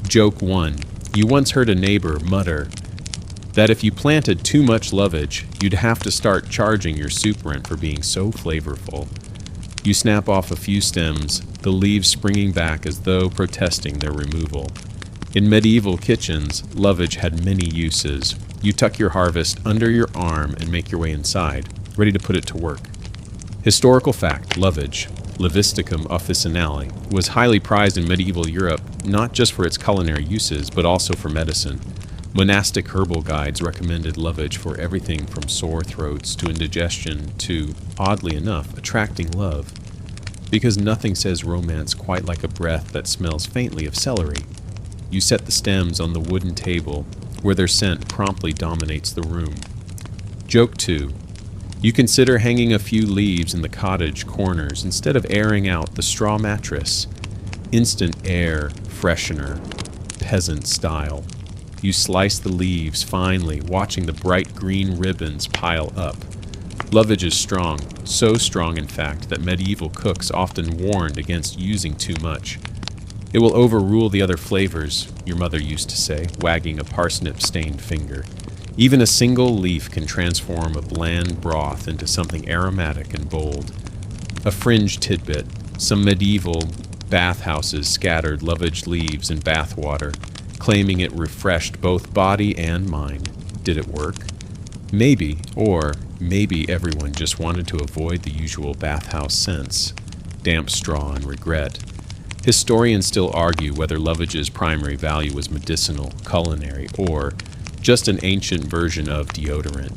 Joke 1. You once heard a neighbor mutter that if you planted too much lovage, you'd have to start charging your soup rent for being so flavorful. You snap off a few stems, the leaves springing back as though protesting their removal. In medieval kitchens, lovage had many uses. You tuck your harvest under your arm and make your way inside, ready to put it to work. Historical fact, lovage, Levisticum officinale, was highly prized in medieval Europe, not just for its culinary uses, but also for medicine. Monastic herbal guides recommended lovage for everything from sore throats to indigestion to, oddly enough, attracting love. Because nothing says romance quite like a breath that smells faintly of celery. You set the stems on the wooden table, where their scent promptly dominates the room. Joke 2. You consider hanging a few leaves in the cottage corners instead of airing out the straw mattress. Instant air freshener, peasant style. You slice the leaves finely, watching the bright green ribbons pile up. Lovage is strong, so strong in fact that medieval cooks often warned against using too much. It will overrule the other flavors, your mother used to say, wagging a parsnip-stained finger. Even a single leaf can transform a bland broth into something aromatic and bold. A fringe tidbit, some medieval bathhouses scattered lovage leaves in bath water, claiming it refreshed both body and mind. Did it work? Maybe, or maybe everyone just wanted to avoid the usual bathhouse scents, damp straw and regret. Historians still argue whether lovage's primary value was medicinal, culinary, or just an ancient version of deodorant.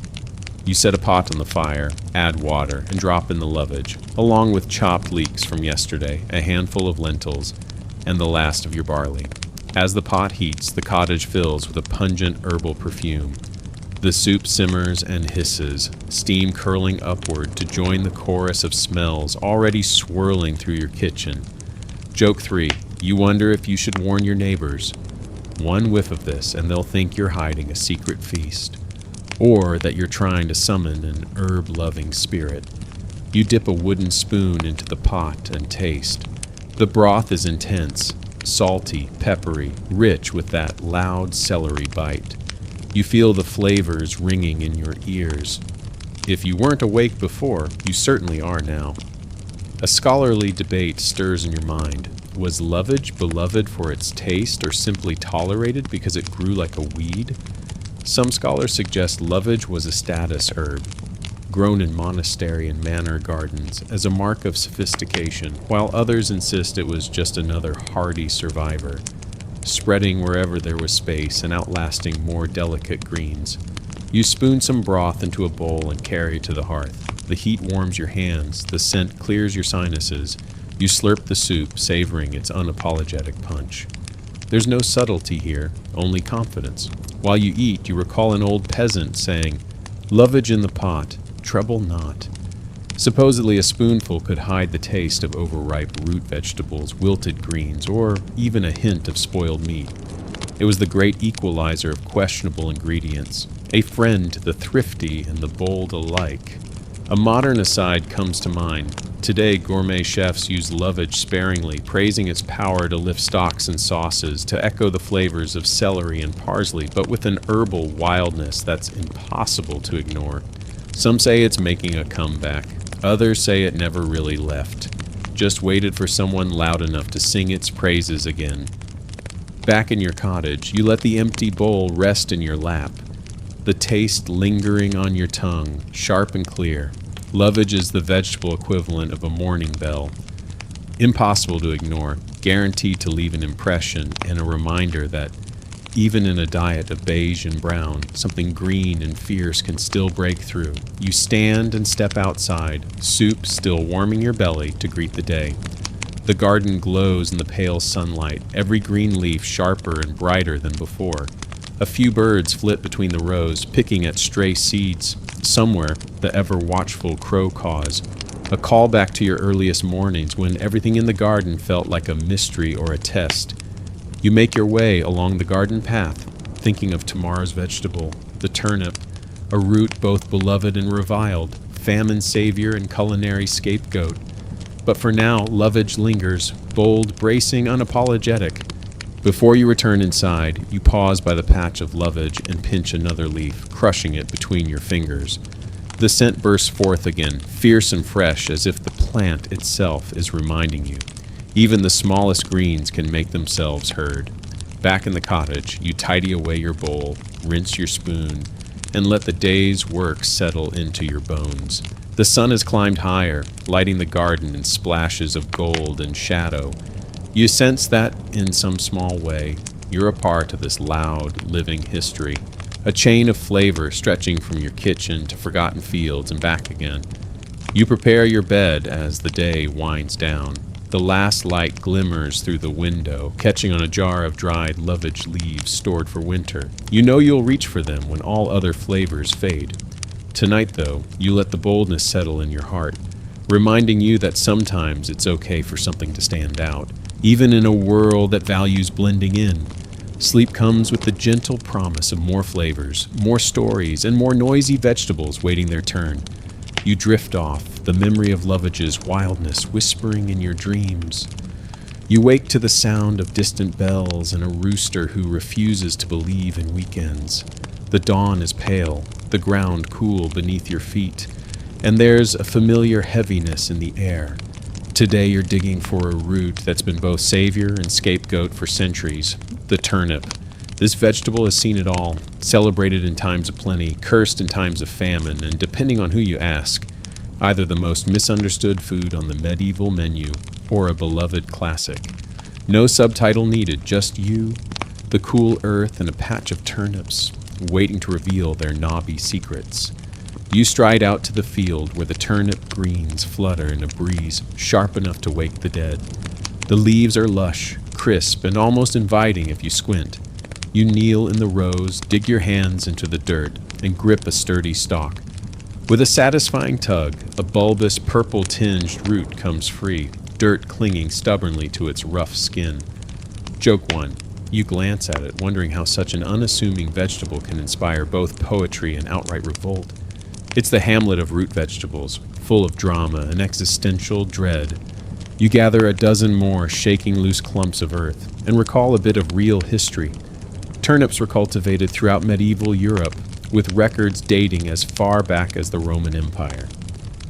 You set a pot on the fire, add water, and drop in the lovage, along with chopped leeks from yesterday, a handful of lentils, and the last of your barley. As the pot heats, the cottage fills with a pungent herbal perfume. The soup simmers and hisses, steam curling upward to join the chorus of smells already swirling through your kitchen. Joke 3. You wonder if you should warn your neighbors. One whiff of this and they'll think you're hiding a secret feast, or that you're trying to summon an herb-loving spirit. You dip a wooden spoon into the pot and taste. The broth is intense, salty, peppery, rich with that loud celery bite. You feel the flavors ringing in your ears. If you weren't awake before, you certainly are now. A scholarly debate stirs in your mind. Was lovage beloved for its taste or simply tolerated because it grew like a weed? Some scholars suggest lovage was a status herb, grown in monastery and manor gardens as a mark of sophistication, while others insist it was just another hardy survivor, spreading wherever there was space and outlasting more delicate greens. You spoon some broth into a bowl and carry it to the hearth. The heat warms your hands, the scent clears your sinuses. You slurp the soup, savoring its unapologetic punch. There's no subtlety here, only confidence. While you eat, you recall an old peasant saying, "Lovage in the pot, trouble not." Supposedly a spoonful could hide the taste of overripe root vegetables, wilted greens, or even a hint of spoiled meat. It was the great equalizer of questionable ingredients, a friend to the thrifty and the bold alike. A modern aside comes to mind. Today, gourmet chefs use lovage sparingly, praising its power to lift stocks and sauces, to echo the flavors of celery and parsley, but with an herbal wildness that's impossible to ignore. Some say it's making a comeback. Others say it never really left, just waited for someone loud enough to sing its praises again. Back in your cottage, you let the empty bowl rest in your lap, the taste lingering on your tongue, sharp and clear. Lovage is the vegetable equivalent of a morning bell. Impossible to ignore, guaranteed to leave an impression and a reminder that even in a diet of beige and brown, something green and fierce can still break through. You stand and step outside, soup still warming your belly to greet the day. The garden glows in the pale sunlight, every green leaf sharper and brighter than before. A few birds flit between the rows, picking at stray seeds. Somewhere, the ever-watchful crow caws. A callback to your earliest mornings when everything in the garden felt like a mystery or a test. You make your way along the garden path, thinking of tomorrow's vegetable, the turnip, a root both beloved and reviled, famine savior and culinary scapegoat. But for now, lovage lingers, bold, bracing, unapologetic. Before you return inside, you pause by the patch of lovage and pinch another leaf, crushing it between your fingers. The scent bursts forth again, fierce and fresh, as if the plant itself is reminding you. Even the smallest greens can make themselves heard. Back in the cottage, you tidy away your bowl, rinse your spoon, and let the day's work settle into your bones. The sun has climbed higher, lighting the garden in splashes of gold and shadow. You sense that, in some small way, you're a part of this loud, living history, a chain of flavor stretching from your kitchen to forgotten fields and back again. You prepare your bed as the day winds down. The last light glimmers through the window, catching on a jar of dried lovage leaves stored for winter. You know you'll reach for them when all other flavors fade. Tonight, though, you let the boldness settle in your heart, reminding you that sometimes it's okay for something to stand out. Even in a world that values blending in, sleep comes with the gentle promise of more flavors, more stories, and more noisy vegetables waiting their turn. You drift off, the memory of Lovage's wildness whispering in your dreams. You wake to the sound of distant bells and a rooster who refuses to believe in weekends. The dawn is pale, the ground cool beneath your feet, and there's a familiar heaviness in the air. Today you're digging for a root that's been both savior and scapegoat for centuries, the turnip. This vegetable has seen it all, celebrated in times of plenty, cursed in times of famine, and depending on who you ask, either the most misunderstood food on the medieval menu or a beloved classic. No subtitle needed, just you, the cool earth, and a patch of turnips waiting to reveal their knobby secrets. You stride out to the field where the turnip greens flutter in a breeze sharp enough to wake the dead. The leaves are lush, crisp, and almost inviting if you squint. You kneel in the rows, dig your hands into the dirt, and grip a sturdy stalk. With a satisfying tug, a bulbous purple-tinged root comes free, dirt clinging stubbornly to its rough skin. Joke 1. You glance at it, wondering how such an unassuming vegetable can inspire both poetry and outright revolt. It's the Hamlet of root vegetables, full of drama and existential dread. You gather a dozen more shaking loose clumps of earth, and recall a bit of real history. Turnips were cultivated throughout medieval Europe, with records dating as far back as the Roman Empire.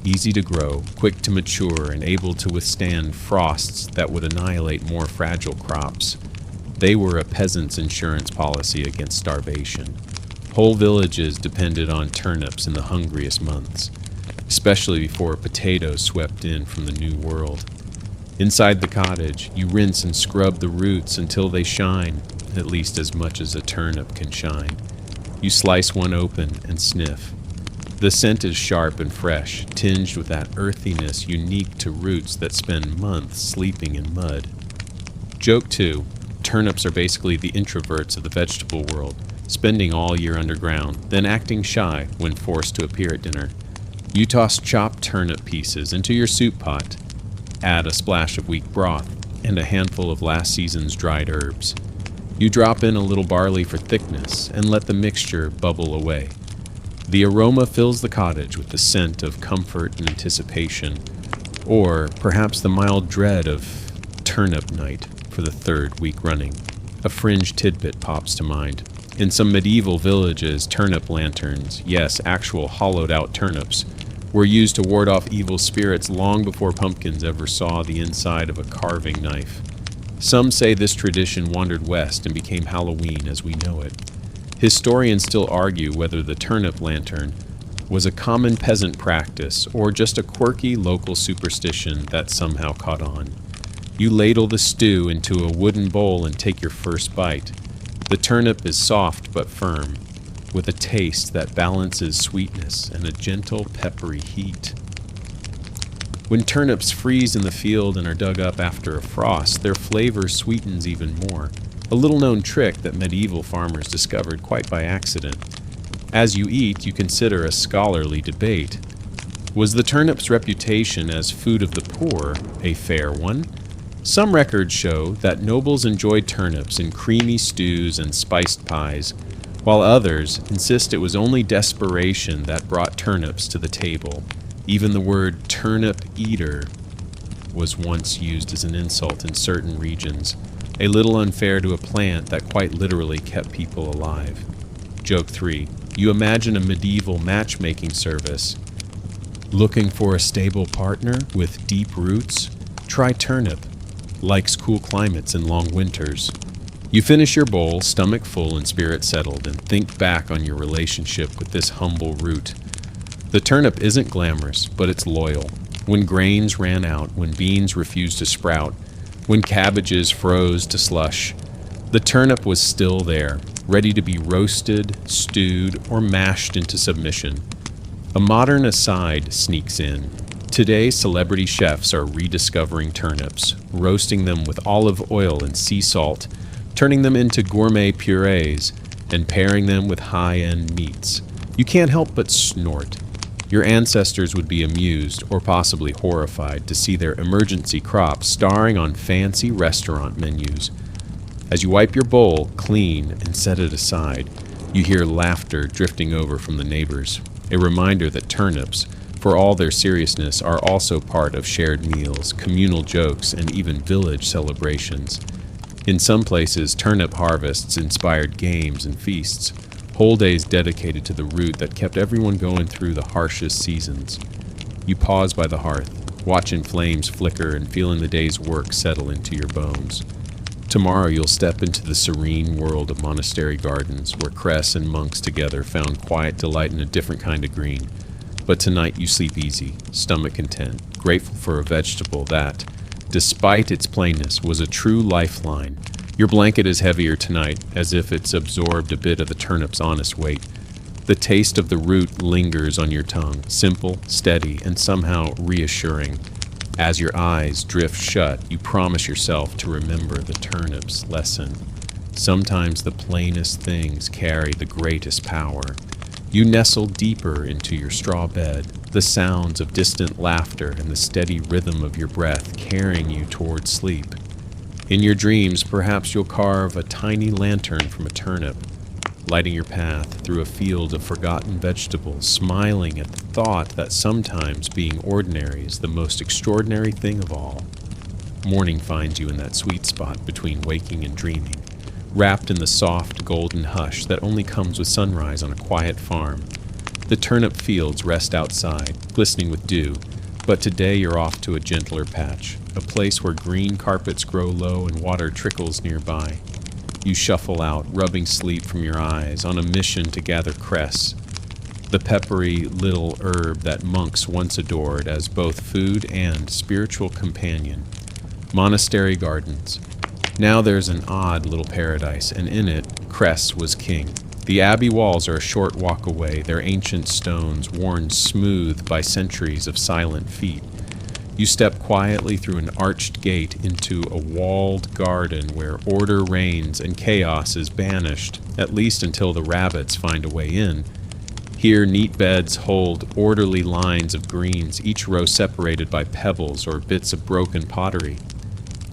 Easy to grow, quick to mature, and able to withstand frosts that would annihilate more fragile crops. They were a peasant's insurance policy against starvation. Whole villages depended on turnips in the hungriest months, especially before potatoes swept in from the New World. Inside the cottage, you rinse and scrub the roots until they shine, at least as much as a turnip can shine. You slice one open and sniff. The scent is sharp and fresh, tinged with that earthiness unique to roots that spend months sleeping in mud. Joke 2. Turnips are basically the introverts of the vegetable world, spending all year underground, then acting shy when forced to appear at dinner. You toss chopped turnip pieces into your soup pot, add a splash of weak broth, and a handful of last season's dried herbs. You drop in a little barley for thickness and let the mixture bubble away. The aroma fills the cottage with the scent of comfort and anticipation, or perhaps the mild dread of turnip night for the third week running. A fringe tidbit pops to mind. In some medieval villages, turnip lanterns, yes, actual hollowed-out turnips, were used to ward off evil spirits long before pumpkins ever saw the inside of a carving knife. Some say this tradition wandered west and became Halloween as we know it. Historians still argue whether the turnip lantern was a common peasant practice or just a quirky local superstition that somehow caught on. You ladle the stew into a wooden bowl and take your first bite. The turnip is soft but firm, with a taste that balances sweetness and a gentle peppery heat. When turnips freeze in the field and are dug up after a frost, their flavor sweetens even more, a little-known trick that medieval farmers discovered quite by accident. As you eat, you consider a scholarly debate. Was the turnip's reputation as food of the poor a fair one? Some records show that nobles enjoyed turnips in creamy stews and spiced pies, while others insist it was only desperation that brought turnips to the table. Even the word turnip eater was once used as an insult in certain regions, a little unfair to a plant that quite literally kept people alive. Joke 3. You imagine a medieval matchmaking service. Looking for a stable partner with deep roots? Try turnip. Likes cool climates and long winters. You finish your bowl, stomach full and spirit settled, and think back on your relationship with this humble root. The turnip isn't glamorous, but it's loyal. When grains ran out, when beans refused to sprout, when cabbages froze to slush, the turnip was still there, ready to be roasted, stewed, or mashed into submission. A modern aside sneaks in. Today, celebrity chefs are rediscovering turnips, roasting them with olive oil and sea salt, turning them into gourmet purees, and pairing them with high-end meats. You can't help but snort. Your ancestors would be amused, or possibly horrified, to see their emergency crops starring on fancy restaurant menus. As you wipe your bowl clean and set it aside, you hear laughter drifting over from the neighbors, a reminder that turnips, for all their seriousness, are also part of shared meals, communal jokes, and even village celebrations. In some places, turnip harvests inspired games and feasts, whole days dedicated to the root that kept everyone going through the harshest seasons. You pause by the hearth, watching flames flicker and feeling the day's work settle into your bones. Tomorrow you'll step into the serene world of monastery gardens, where cress and monks together found quiet delight in a different kind of green. But tonight you sleep easy, stomach content, grateful for a vegetable that, despite its plainness, was a true lifeline. Your blanket is heavier tonight, as if it's absorbed a bit of the turnip's honest weight. The taste of the root lingers on your tongue, simple, steady, and somehow reassuring. As your eyes drift shut, you promise yourself to remember the turnip's lesson. Sometimes the plainest things carry the greatest power. You nestle deeper into your straw bed, the sounds of distant laughter and the steady rhythm of your breath carrying you toward sleep. In your dreams, perhaps you'll carve a tiny lantern from a turnip, lighting your path through a field of forgotten vegetables, smiling at the thought that sometimes being ordinary is the most extraordinary thing of all. Morning finds you in that sweet spot between waking and dreaming, wrapped in the soft golden hush that only comes with sunrise on a quiet farm. The turnip fields rest outside, glistening with dew, but today you're off to a gentler patch, a place where green carpets grow low and water trickles nearby. You shuffle out, rubbing sleep from your eyes, on a mission to gather cress, the peppery little herb that monks once adored as both food and spiritual companion. Monastery gardens. Now there's an odd little paradise, and in it, cress was king. The abbey walls are a short walk away, their ancient stones worn smooth by centuries of silent feet. You step quietly through an arched gate into a walled garden where order reigns and chaos is banished, at least until the rabbits find a way in. Here, neat beds hold orderly lines of greens, each row separated by pebbles or bits of broken pottery.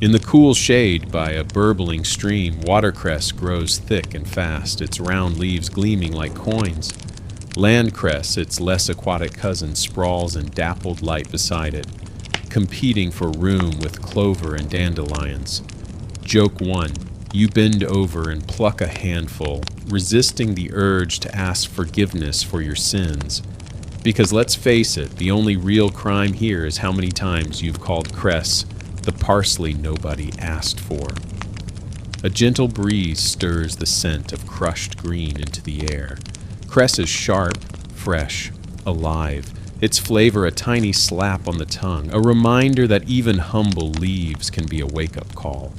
In the cool shade by a burbling stream, watercress grows thick and fast, its round leaves gleaming like coins. Landcress, its less aquatic cousin, sprawls in dappled light beside it, competing for room with clover and dandelions. Joke 1. You bend over and pluck a handful, resisting the urge to ask forgiveness for your sins. Because let's face it, the only real crime here is how many times you've called cress the parsley nobody asked for. A gentle breeze stirs the scent of crushed green into the air. Cress is sharp, fresh, alive, its flavor a tiny slap on the tongue, a reminder that even humble leaves can be a wake-up call.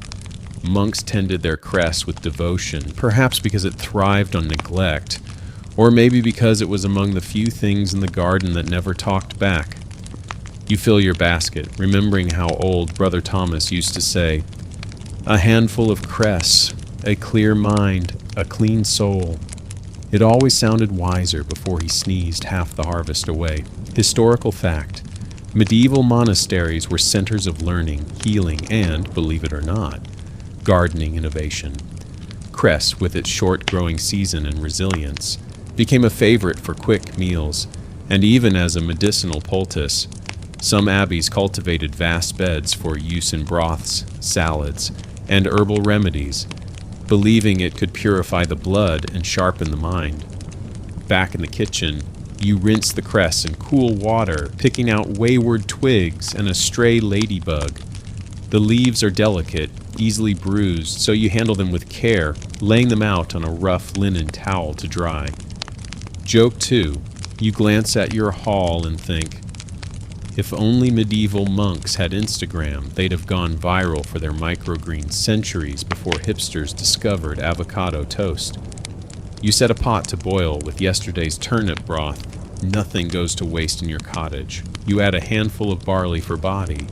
Monks tended their cress with devotion, perhaps because it thrived on neglect, or maybe because it was among the few things in the garden that never talked back. You fill your basket, remembering how old Brother Thomas used to say, "A handful of cress, a clear mind, a clean soul." It always sounded wiser before he sneezed half the harvest away. Historical fact. Medieval monasteries were centers of learning, healing, and, believe it or not, gardening innovation. Cress, with its short growing season and resilience, became a favorite for quick meals, and even as a medicinal poultice. Some abbeys cultivated vast beds for use in broths, salads, and herbal remedies, believing it could purify the blood and sharpen the mind. Back in the kitchen, you rinse the cress in cool water, picking out wayward twigs and a stray ladybug. The leaves are delicate, easily bruised, so you handle them with care, laying them out on a rough linen towel to dry. Joke 2. You glance at your haul and think, if only medieval monks had Instagram, they'd have gone viral for their microgreens centuries before hipsters discovered avocado toast. You set a pot to boil with yesterday's turnip broth. Nothing goes to waste in your cottage. You add a handful of barley for body,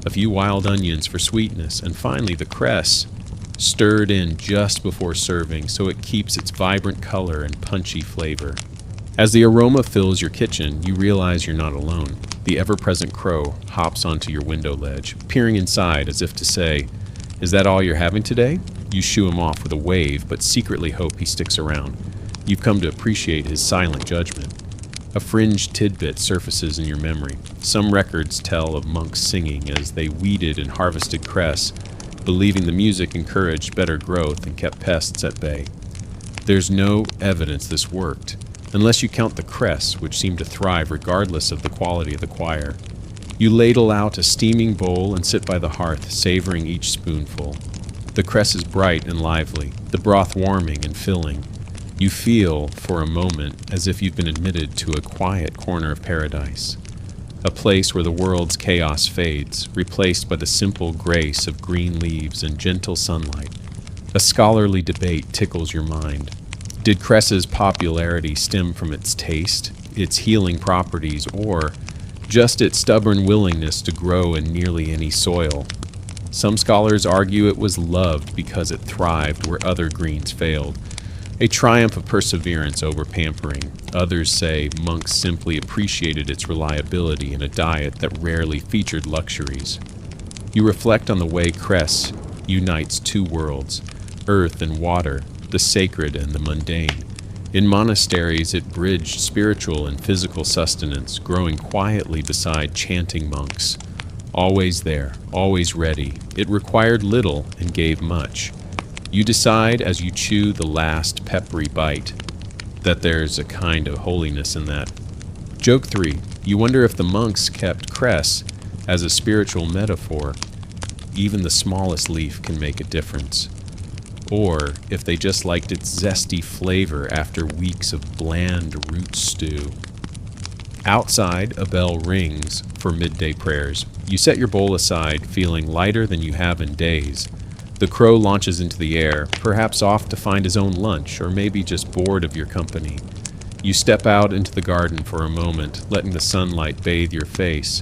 a few wild onions for sweetness, and finally the cress, stirred in just before serving so it keeps its vibrant color and punchy flavor. As the aroma fills your kitchen, you realize you're not alone. The ever-present crow hops onto your window ledge, peering inside as if to say, "Is that all you're having today?" You shoo him off with a wave, but secretly hope he sticks around. You've come to appreciate his silent judgment. A fringe tidbit surfaces in your memory. Some records tell of monks singing as they weeded and harvested cress, believing the music encouraged better growth and kept pests at bay. There's no evidence this worked, unless you count the cress, which seemed to thrive regardless of the quality of the choir. You ladle out a steaming bowl and sit by the hearth, savoring each spoonful. The cress is bright and lively, the broth warming and filling. You feel, for a moment, as if you've been admitted to a quiet corner of paradise, a place where the world's chaos fades, replaced by the simple grace of green leaves and gentle sunlight. A scholarly debate tickles your mind. Did cress's popularity stem from its taste, its healing properties, or just its stubborn willingness to grow in nearly any soil? Some scholars argue it was loved because it thrived where other greens failed, a triumph of perseverance over pampering. Others say monks simply appreciated its reliability in a diet that rarely featured luxuries. You reflect on the way cress unites two worlds, earth and water, the sacred and the mundane. In monasteries, it bridged spiritual and physical sustenance, growing quietly beside chanting monks. Always there, always ready, it required little and gave much. You decide as you chew the last peppery bite that there's a kind of holiness in that. Joke 3. You wonder if the monks kept cress as a spiritual metaphor. Even the smallest leaf can make a difference. Or if they just liked its zesty flavor after weeks of bland root stew. Outside, a bell rings for midday prayers. You set your bowl aside, feeling lighter than you have in days. The crow launches into the air, perhaps off to find his own lunch, or maybe just bored of your company. You step out into the garden for a moment, letting the sunlight bathe your face,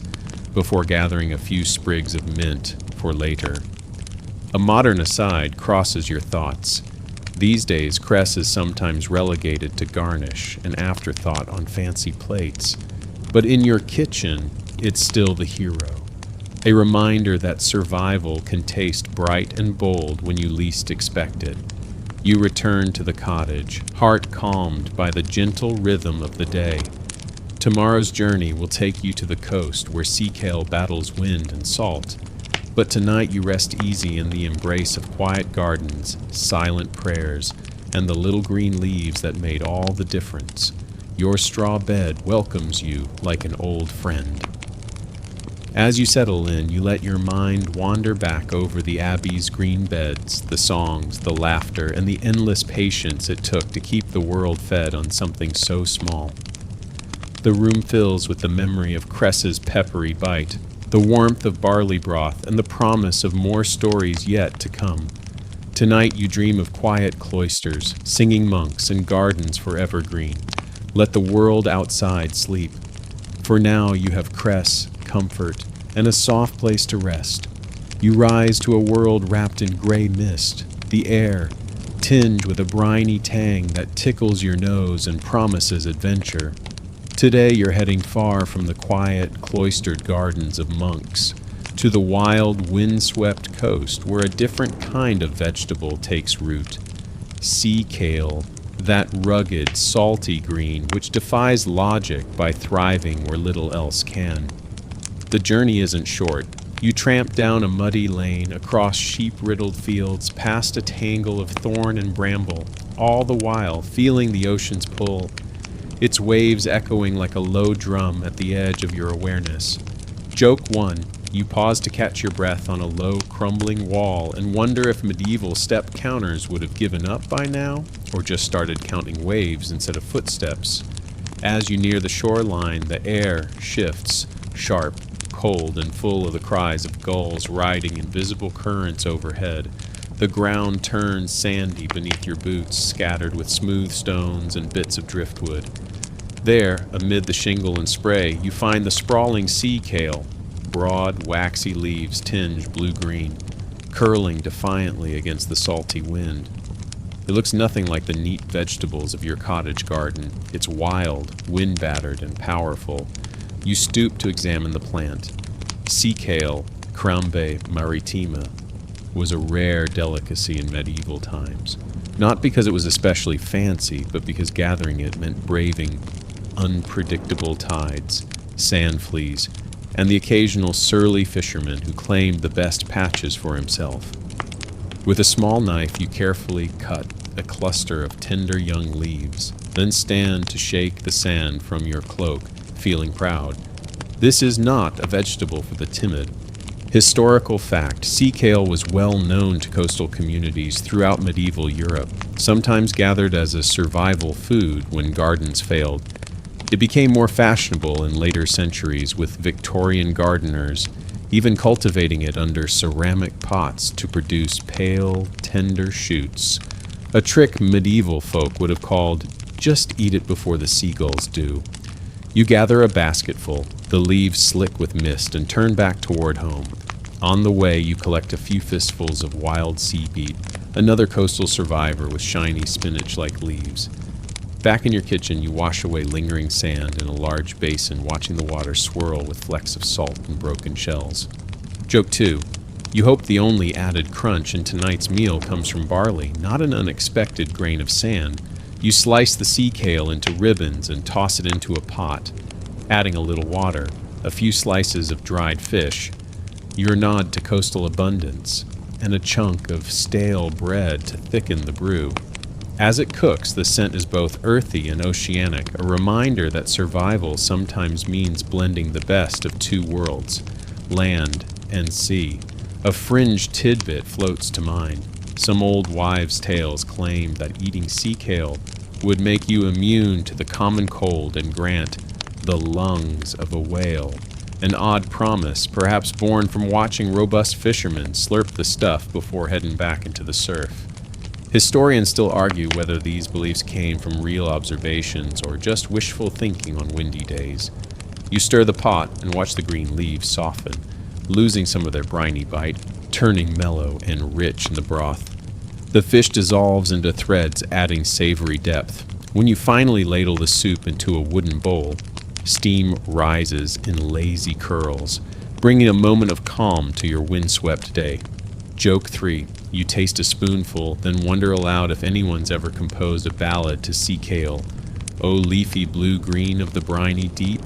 before gathering a few sprigs of mint for later. A modern aside crosses your thoughts. These days, cress is sometimes relegated to garnish, an afterthought on fancy plates. But in your kitchen, it's still the hero. A reminder that survival can taste bright and bold when you least expect it. You return to the cottage, heart calmed by the gentle rhythm of the day. Tomorrow's journey will take you to the coast where sea kale battles wind and salt. But tonight you rest easy in the embrace of quiet gardens, silent prayers, and the little green leaves that made all the difference. Your straw bed welcomes you like an old friend. As you settle in, you let your mind wander back over the abbey's green beds, the songs, the laughter, and the endless patience it took to keep the world fed on something so small. The room fills with the memory of cress's peppery bite, the warmth of barley broth, and the promise of more stories yet to come. Tonight you dream of quiet cloisters, singing monks, and gardens forever green. Let the world outside sleep. For now you have cress, comfort, and a soft place to rest. You rise to a world wrapped in gray mist, the air tinged with a briny tang that tickles your nose and promises adventure. Today you're heading far from the quiet, cloistered gardens of monks to the wild, wind-swept coast where a different kind of vegetable takes root. Sea kale, that rugged, salty green which defies logic by thriving where little else can. The journey isn't short. You tramp down a muddy lane, across sheep-riddled fields, past a tangle of thorn and bramble, all the while feeling the ocean's pull, its waves echoing like a low drum at the edge of your awareness. Joke 1. You pause to catch your breath on a low, crumbling wall and wonder if medieval step counters would have given up by now, or just started counting waves instead of footsteps. As you near the shoreline, the air shifts, sharp, cold, and full of the cries of gulls riding invisible currents overhead. The ground turns sandy beneath your boots, scattered with smooth stones and bits of driftwood. There, amid the shingle and spray, you find the sprawling sea kale, broad, waxy leaves tinged blue-green, curling defiantly against the salty wind. It looks nothing like the neat vegetables of your cottage garden. It's wild, wind-battered, and powerful. You stoop to examine the plant. Sea kale, Crambe maritima, was a rare delicacy in medieval times. Not because it was especially fancy, but because gathering it meant braving unpredictable tides, sand fleas, and the occasional surly fisherman who claimed the best patches for himself. With a small knife, you carefully cut a cluster of tender young leaves, then stand to shake the sand from your cloak, feeling proud. This is not a vegetable for the timid. Historical fact, sea kale was well known to coastal communities throughout medieval Europe, sometimes gathered as a survival food when gardens failed. It became more fashionable in later centuries, with Victorian gardeners even cultivating it under ceramic pots to produce pale, tender shoots, a trick medieval folk would have called, "Just eat it before the seagulls do." You gather a basketful, the leaves slick with mist, and turn back toward home. On the way, you collect a few fistfuls of wild sea beet, another coastal survivor with shiny spinach-like leaves. Back in your kitchen, you wash away lingering sand in a large basin, watching the water swirl with flecks of salt and broken shells. Joke 2. You hope the only added crunch in tonight's meal comes from barley, not an unexpected grain of sand. You slice the sea kale into ribbons and toss it into a pot, adding a little water, a few slices of dried fish, your nod to coastal abundance, and a chunk of stale bread to thicken the brew. As it cooks, the scent is both earthy and oceanic, a reminder that survival sometimes means blending the best of two worlds, land and sea. A fringe tidbit floats to mind. Some old wives' tales claim that eating sea kale would make you immune to the common cold and grant the lungs of a whale. An odd promise, perhaps born from watching robust fishermen slurp the stuff before heading back into the surf. Historians still argue whether these beliefs came from real observations or just wishful thinking on windy days. You stir the pot and watch the green leaves soften, losing some of their briny bite, turning mellow and rich in the broth. The fish dissolves into threads, adding savory depth. When you finally ladle the soup into a wooden bowl, steam rises in lazy curls, bringing a moment of calm to your windswept day. Joke 3. You taste a spoonful, then wonder aloud if anyone's ever composed a ballad to sea kale. O leafy blue-green of the briny deep,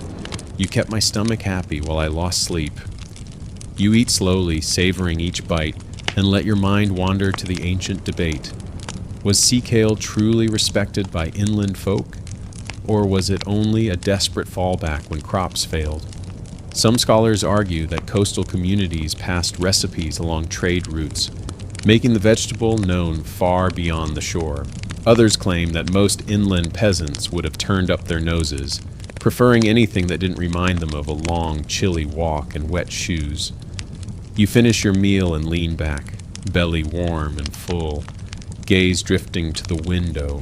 you kept my stomach happy while I lost sleep. You eat slowly, savoring each bite, and let your mind wander to the ancient debate. Was sea kale truly respected by inland folk, or was it only a desperate fallback when crops failed? Some scholars argue that coastal communities passed recipes along trade routes, making the vegetable known far beyond the shore. Others claim that most inland peasants would have turned up their noses, preferring anything that didn't remind them of a long, chilly walk and wet shoes. You finish your meal and lean back, belly warm and full, gaze drifting to the window,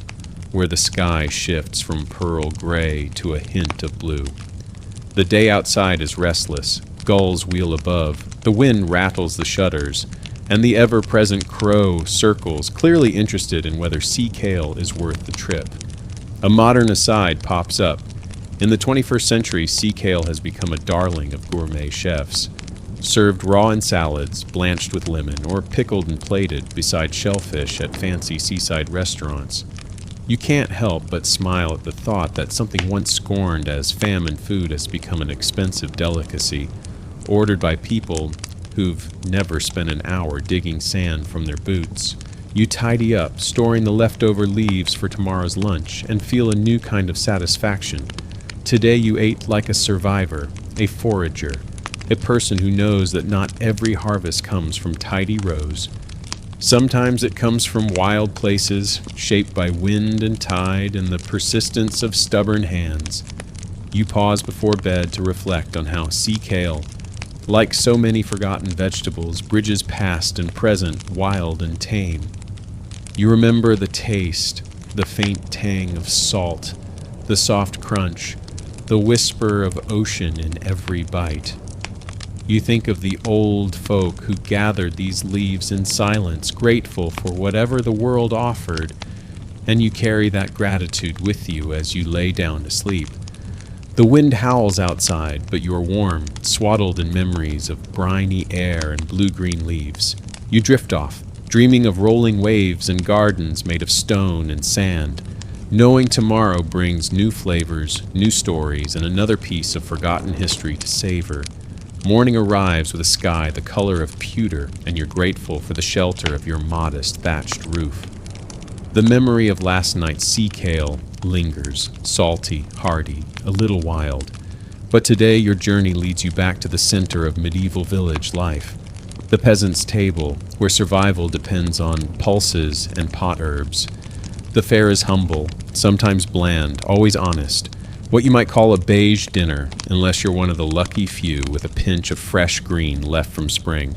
where the sky shifts from pearl gray to a hint of blue. The day outside is restless, gulls wheel above, the wind rattles the shutters, and the ever-present crow circles, clearly interested in whether sea kale is worth the trip. A modern aside pops up. In the 21st century, sea kale has become a darling of gourmet chefs. Served raw in salads, blanched with lemon, or pickled and plated beside shellfish at fancy seaside restaurants. You can't help but smile at the thought that something once scorned as famine food has become an expensive delicacy, ordered by people who've never spent an hour digging sand from their boots. You tidy up, storing the leftover leaves for tomorrow's lunch, and feel a new kind of satisfaction. Today you ate like a survivor, a forager, a person who knows that not every harvest comes from tidy rows. Sometimes it comes from wild places, shaped by wind and tide and the persistence of stubborn hands. You pause before bed to reflect on how sea kale, like so many forgotten vegetables, bridges past and present, wild and tame. You remember the taste, the faint tang of salt, the soft crunch, the whisper of ocean in every bite. You think of the old folk who gathered these leaves in silence, grateful for whatever the world offered, and you carry that gratitude with you as you lay down to sleep. The wind howls outside, but you are warm, swaddled in memories of briny air and blue-green leaves. You drift off, dreaming of rolling waves and gardens made of stone and sand. Knowing tomorrow brings new flavors, new stories, and another piece of forgotten history to savor. Morning arrives with a sky the color of pewter, and you're grateful for the shelter of your modest thatched roof. The memory of last night's sea kale lingers, salty, hearty, a little wild. But today your journey leads you back to the center of medieval village life. The peasant's table, where survival depends on pulses and pot herbs. The fare is humble, sometimes bland, always honest. What you might call a beige dinner, unless you're one of the lucky few with a pinch of fresh green left from spring.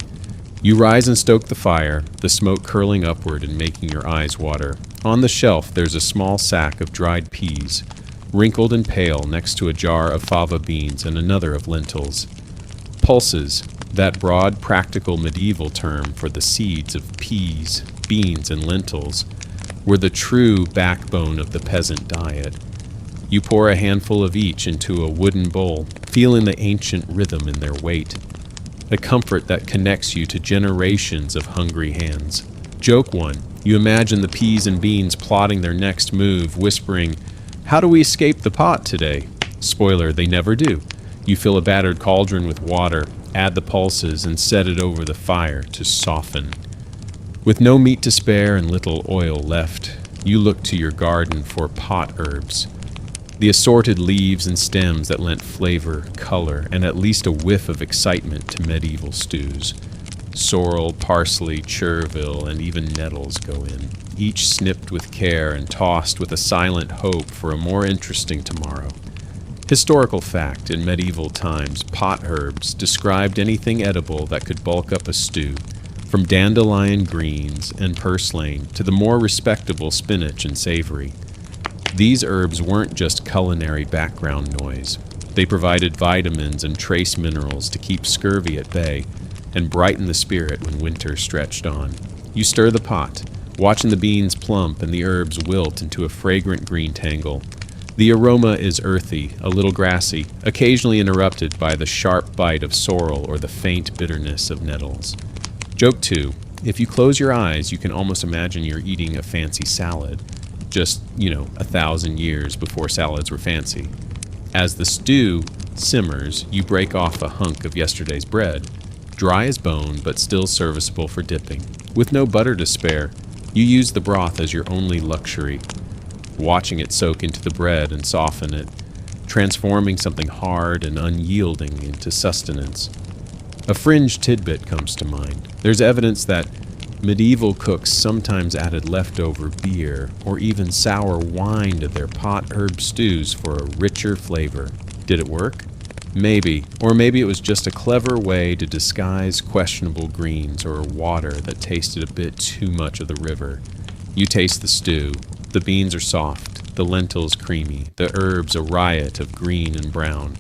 You rise and stoke the fire, the smoke curling upward and making your eyes water. On the shelf there's a small sack of dried peas, wrinkled and pale next to a jar of fava beans and another of lentils. Pulses, that broad, practical medieval term for the seeds of peas, beans, and lentils, were the true backbone of the peasant diet. You pour a handful of each into a wooden bowl, feeling the ancient rhythm in their weight, a comfort that connects you to generations of hungry hands. Joke one, you imagine the peas and beans plotting their next move, whispering, "How do we escape the pot today?" Spoiler, they never do. You fill a battered cauldron with water, add the pulses, and set it over the fire to soften. With no meat to spare and little oil left, you look to your garden for pot herbs. The assorted leaves and stems that lent flavor, color, and at least a whiff of excitement to medieval stews. Sorrel, parsley, chervil, and even nettles go in, each snipped with care and tossed with a silent hope for a more interesting tomorrow. Historical fact, in medieval times, pot herbs described anything edible that could bulk up a stew, from dandelion greens and purslane to the more respectable spinach and savory. These herbs weren't just culinary background noise. They provided vitamins and trace minerals to keep scurvy at bay and brighten the spirit when winter stretched on. You stir the pot, watching the beans plump and the herbs wilt into a fragrant green tangle. The aroma is earthy, a little grassy, occasionally interrupted by the sharp bite of sorrel or the faint bitterness of nettles. Joke 2. If you close your eyes, you can almost imagine you're eating a fancy salad. Just, 1,000 years before salads were fancy. As the stew simmers, you break off a hunk of yesterday's bread, dry as bone but still serviceable for dipping. With no butter to spare, you use the broth as your only luxury, watching it soak into the bread and soften it, transforming something hard and unyielding into sustenance. A fringe tidbit comes to mind. There's evidence that medieval cooks sometimes added leftover beer or even sour wine to their pot herb stews for a richer flavor. Did it work? Maybe. Or maybe it was just a clever way to disguise questionable greens or water that tasted a bit too much of the river. You taste the stew. The beans are soft, the lentils creamy, the herbs a riot of green and brown.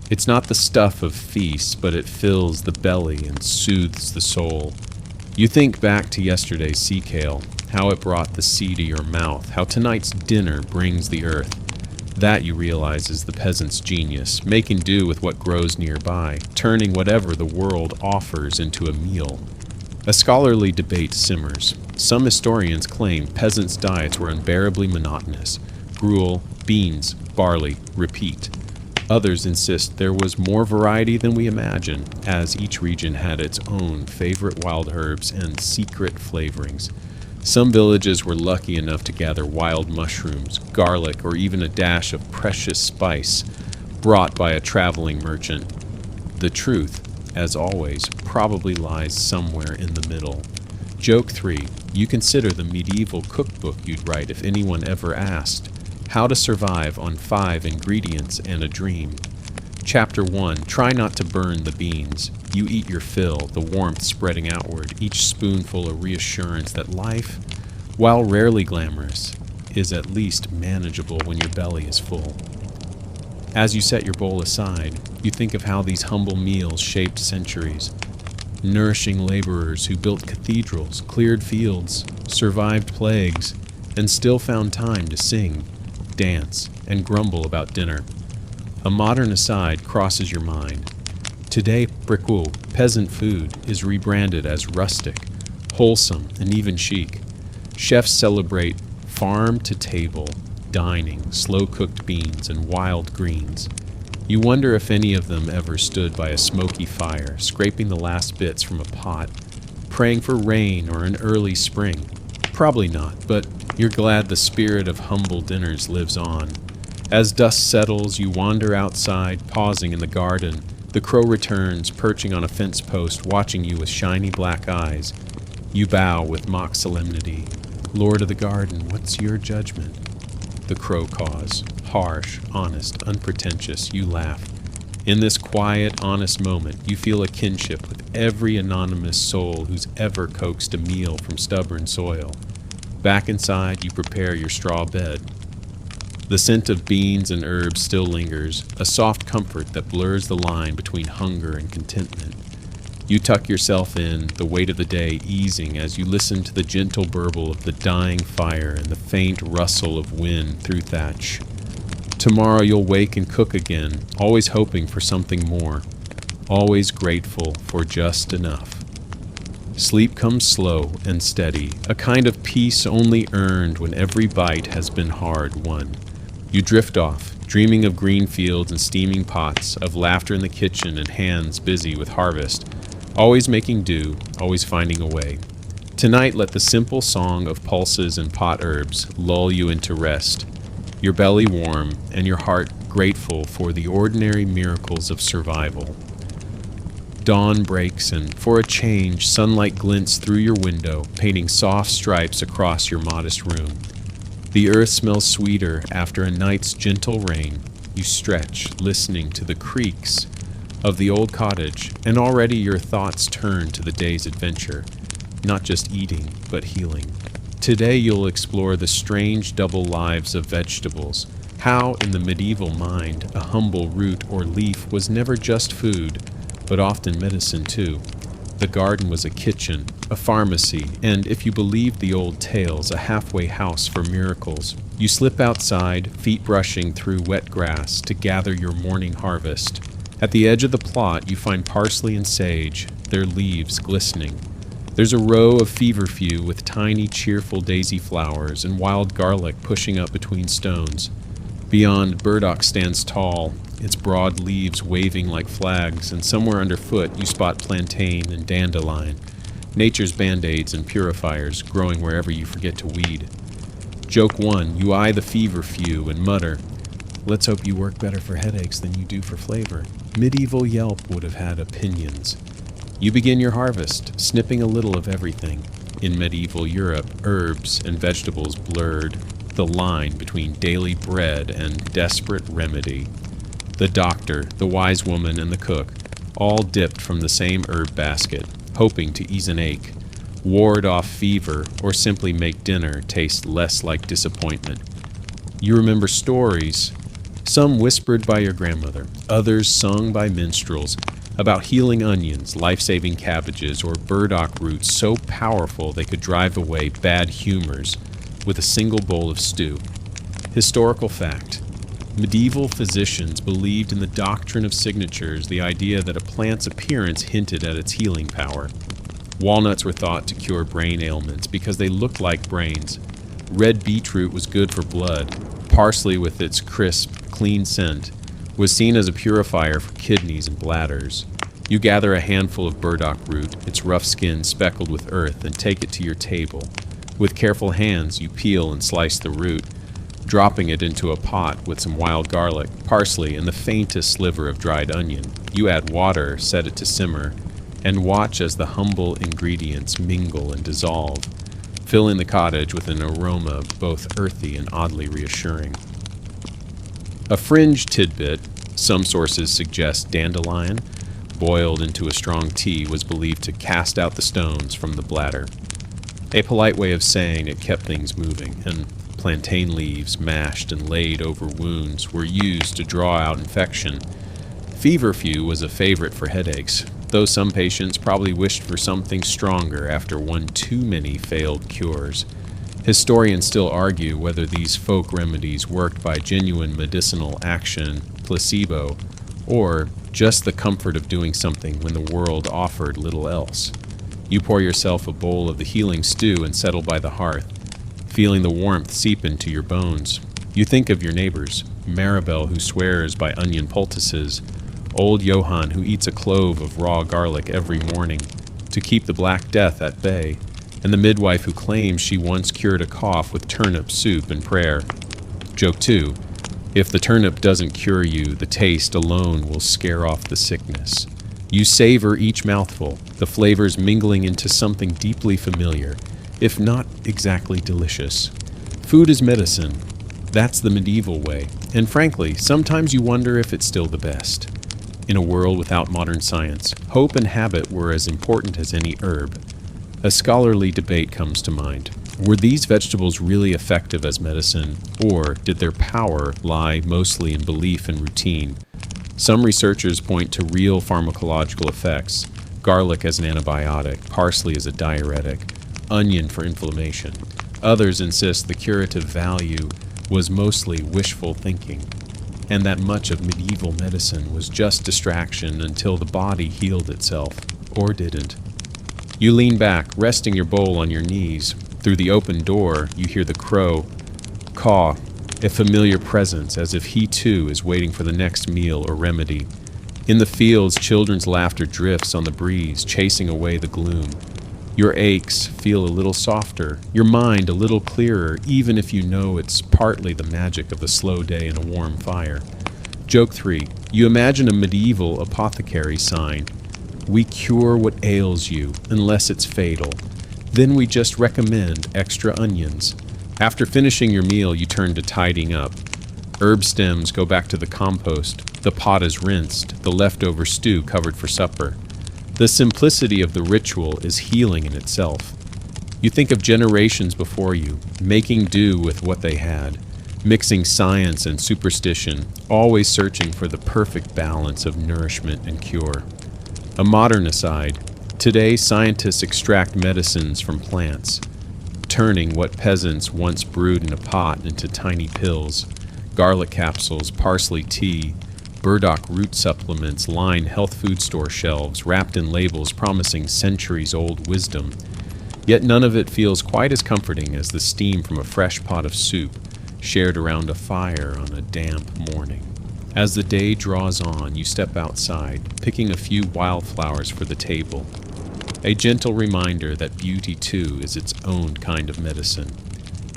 It's not the stuff of feasts, but it fills the belly and soothes the soul. You think back to yesterday's sea kale, how it brought the sea to your mouth, how tonight's dinner brings the earth. That, you realize, is the peasant's genius, making do with what grows nearby, turning whatever the world offers into a meal. A scholarly debate simmers. Some historians claim peasants' diets were unbearably monotonous. Gruel, beans, barley, repeat. Others insist there was more variety than we imagine, as each region had its own favorite wild herbs and secret flavorings. Some villages were lucky enough to gather wild mushrooms, garlic, or even a dash of precious spice brought by a traveling merchant. The truth, as always, probably lies somewhere in the middle. Joke 3. You consider the medieval cookbook you'd write if anyone ever asked. How to survive on 5 ingredients and a dream. Chapter 1. Try not to burn the beans. You eat your fill, the warmth spreading outward, each spoonful a reassurance that life, while rarely glamorous, is at least manageable when your belly is full. As you set your bowl aside, you think of how these humble meals shaped centuries. Nourishing laborers who built cathedrals, cleared fields, survived plagues, and still found time to sing, dance, and grumble about dinner. A modern aside crosses your mind. Today, pickled, peasant food, is rebranded as rustic, wholesome, and even chic. Chefs celebrate farm to table, dining, slow-cooked beans, and wild greens. You wonder if any of them ever stood by a smoky fire, scraping the last bits from a pot, praying for rain or an early spring. Probably not, but you're glad the spirit of humble dinners lives on. As dusk settles, you wander outside, pausing in the garden. The crow returns, perching on a fence post, watching you with shiny black eyes. You bow with mock solemnity. Lord of the garden, what's your judgment? The crow caws. Harsh, honest, unpretentious, you laugh. In this quiet, honest moment, you feel a kinship with every anonymous soul who's ever coaxed a meal from stubborn soil. Back inside, you prepare your straw bed. The scent of beans and herbs still lingers, a soft comfort that blurs the line between hunger and contentment. You tuck yourself in, the weight of the day easing as you listen to the gentle burble of the dying fire and the faint rustle of wind through thatch. Tomorrow you'll wake and cook again, always hoping for something more, always grateful for just enough. Sleep comes slow and steady, a kind of peace only earned when every bite has been hard won. You drift off, dreaming of green fields and steaming pots, of laughter in the kitchen and hands busy with harvest, always making do, always finding a way. Tonight let the simple song of pulses and pot herbs lull you into rest, your belly warm and your heart grateful for the ordinary miracles of survival. Dawn breaks and, for a change, sunlight glints through your window, painting soft stripes across your modest room. The earth smells sweeter after a night's gentle rain. You stretch, listening to the creaks of the old cottage, and already your thoughts turn to the day's adventure, not just eating, but healing. Today you'll explore the strange double lives of vegetables, how in the medieval mind a humble root or leaf was never just food, but often medicine too. The garden was a kitchen, a pharmacy, and, if you believed the old tales, a halfway house for miracles. You slip outside, feet brushing through wet grass, to gather your morning harvest. At the edge of the plot, you find parsley and sage, their leaves glistening. There's a row of feverfew with tiny, cheerful daisy flowers and wild garlic pushing up between stones. Beyond, burdock stands tall, its broad leaves waving like flags, and somewhere underfoot you spot plantain and dandelion, nature's band-aids and purifiers growing wherever you forget to weed. Joke one, you eye the feverfew and mutter, "Let's hope you work better for headaches than you do for flavor." Medieval Yelp would have had opinions. You begin your harvest, snipping a little of everything. In medieval Europe, herbs and vegetables blurred the line between daily bread and desperate remedy. The doctor, the wise woman, and the cook all dipped from the same herb basket, hoping to ease an ache, ward off fever, or simply make dinner taste less like disappointment. You remember stories, some whispered by your grandmother, others sung by minstrels, about healing onions, life-saving cabbages, or burdock roots so powerful they could drive away bad humors with a single bowl of stew. Historical fact. Medieval physicians believed in the doctrine of signatures, the idea that a plant's appearance hinted at its healing power. Walnuts were thought to cure brain ailments because they looked like brains. Red beetroot was good for blood. Parsley, with its crisp, clean scent, was seen as a purifier for kidneys and bladders. You gather a handful of burdock root, its rough skin speckled with earth, and take it to your table. With careful hands, you peel and slice the root, dropping it into a pot with some wild garlic, parsley, and the faintest sliver of dried onion. You add water, set it to simmer, and watch as the humble ingredients mingle and dissolve, filling the cottage with an aroma both earthy and oddly reassuring. A fringe tidbit, some sources suggest dandelion, boiled into a strong tea, was believed to cast out the stones from the bladder. A polite way of saying it kept things moving, and plantain leaves, mashed and laid over wounds, were used to draw out infection. Feverfew was a favorite for headaches, though some patients probably wished for something stronger after one too many failed cures. Historians still argue whether these folk remedies worked by genuine medicinal action, placebo, or just the comfort of doing something when the world offered little else. You pour yourself a bowl of the healing stew and settle by the hearth, feeling the warmth seep into your bones. You think of your neighbors, Maribel who swears by onion poultices, old Johann who eats a clove of raw garlic every morning to keep the Black Death at bay, and the midwife who claims she once cured a cough with turnip soup and prayer. Joke 2. If the turnip doesn't cure you, the taste alone will scare off the sickness. You savor each mouthful, the flavors mingling into something deeply familiar, if not exactly delicious. Food is medicine. That's the medieval way, and frankly, sometimes you wonder if it's still the best. In a world without modern science, hope and habit were as important as any herb. A scholarly debate comes to mind. Were these vegetables really effective as medicine, or did their power lie mostly in belief and routine? Some researchers point to real pharmacological effects: garlic as an antibiotic, parsley as a diuretic, onion for inflammation. Others insist the curative value was mostly wishful thinking, and that much of medieval medicine was just distraction until the body healed itself, or didn't. You lean back, resting your bowl on your knees. Through the open door, you hear the crow caw, a familiar presence, as if he too is waiting for the next meal or remedy. In the fields, children's laughter drifts on the breeze, chasing away the gloom. Your aches feel a little softer, your mind a little clearer, even if you know it's partly the magic of the slow day and a warm fire. Joke 3. You imagine a medieval apothecary sign. We cure what ails you, unless it's fatal. Then we just recommend extra onions. After finishing your meal, you turn to tidying up. Herb stems go back to the compost. The pot is rinsed, the leftover stew covered for supper. The simplicity of the ritual is healing in itself. You think of generations before you, making do with what they had, mixing science and superstition, always searching for the perfect balance of nourishment and cure. A modern aside, today scientists extract medicines from plants, turning what peasants once brewed in a pot into tiny pills. Garlic capsules, parsley tea, burdock root supplements line health food store shelves, wrapped in labels promising centuries-old wisdom. Yet none of it feels quite as comforting as the steam from a fresh pot of soup shared around a fire on a damp morning. As the day draws on, you step outside, picking a few wildflowers for the table. A gentle reminder that beauty, too, is its own kind of medicine.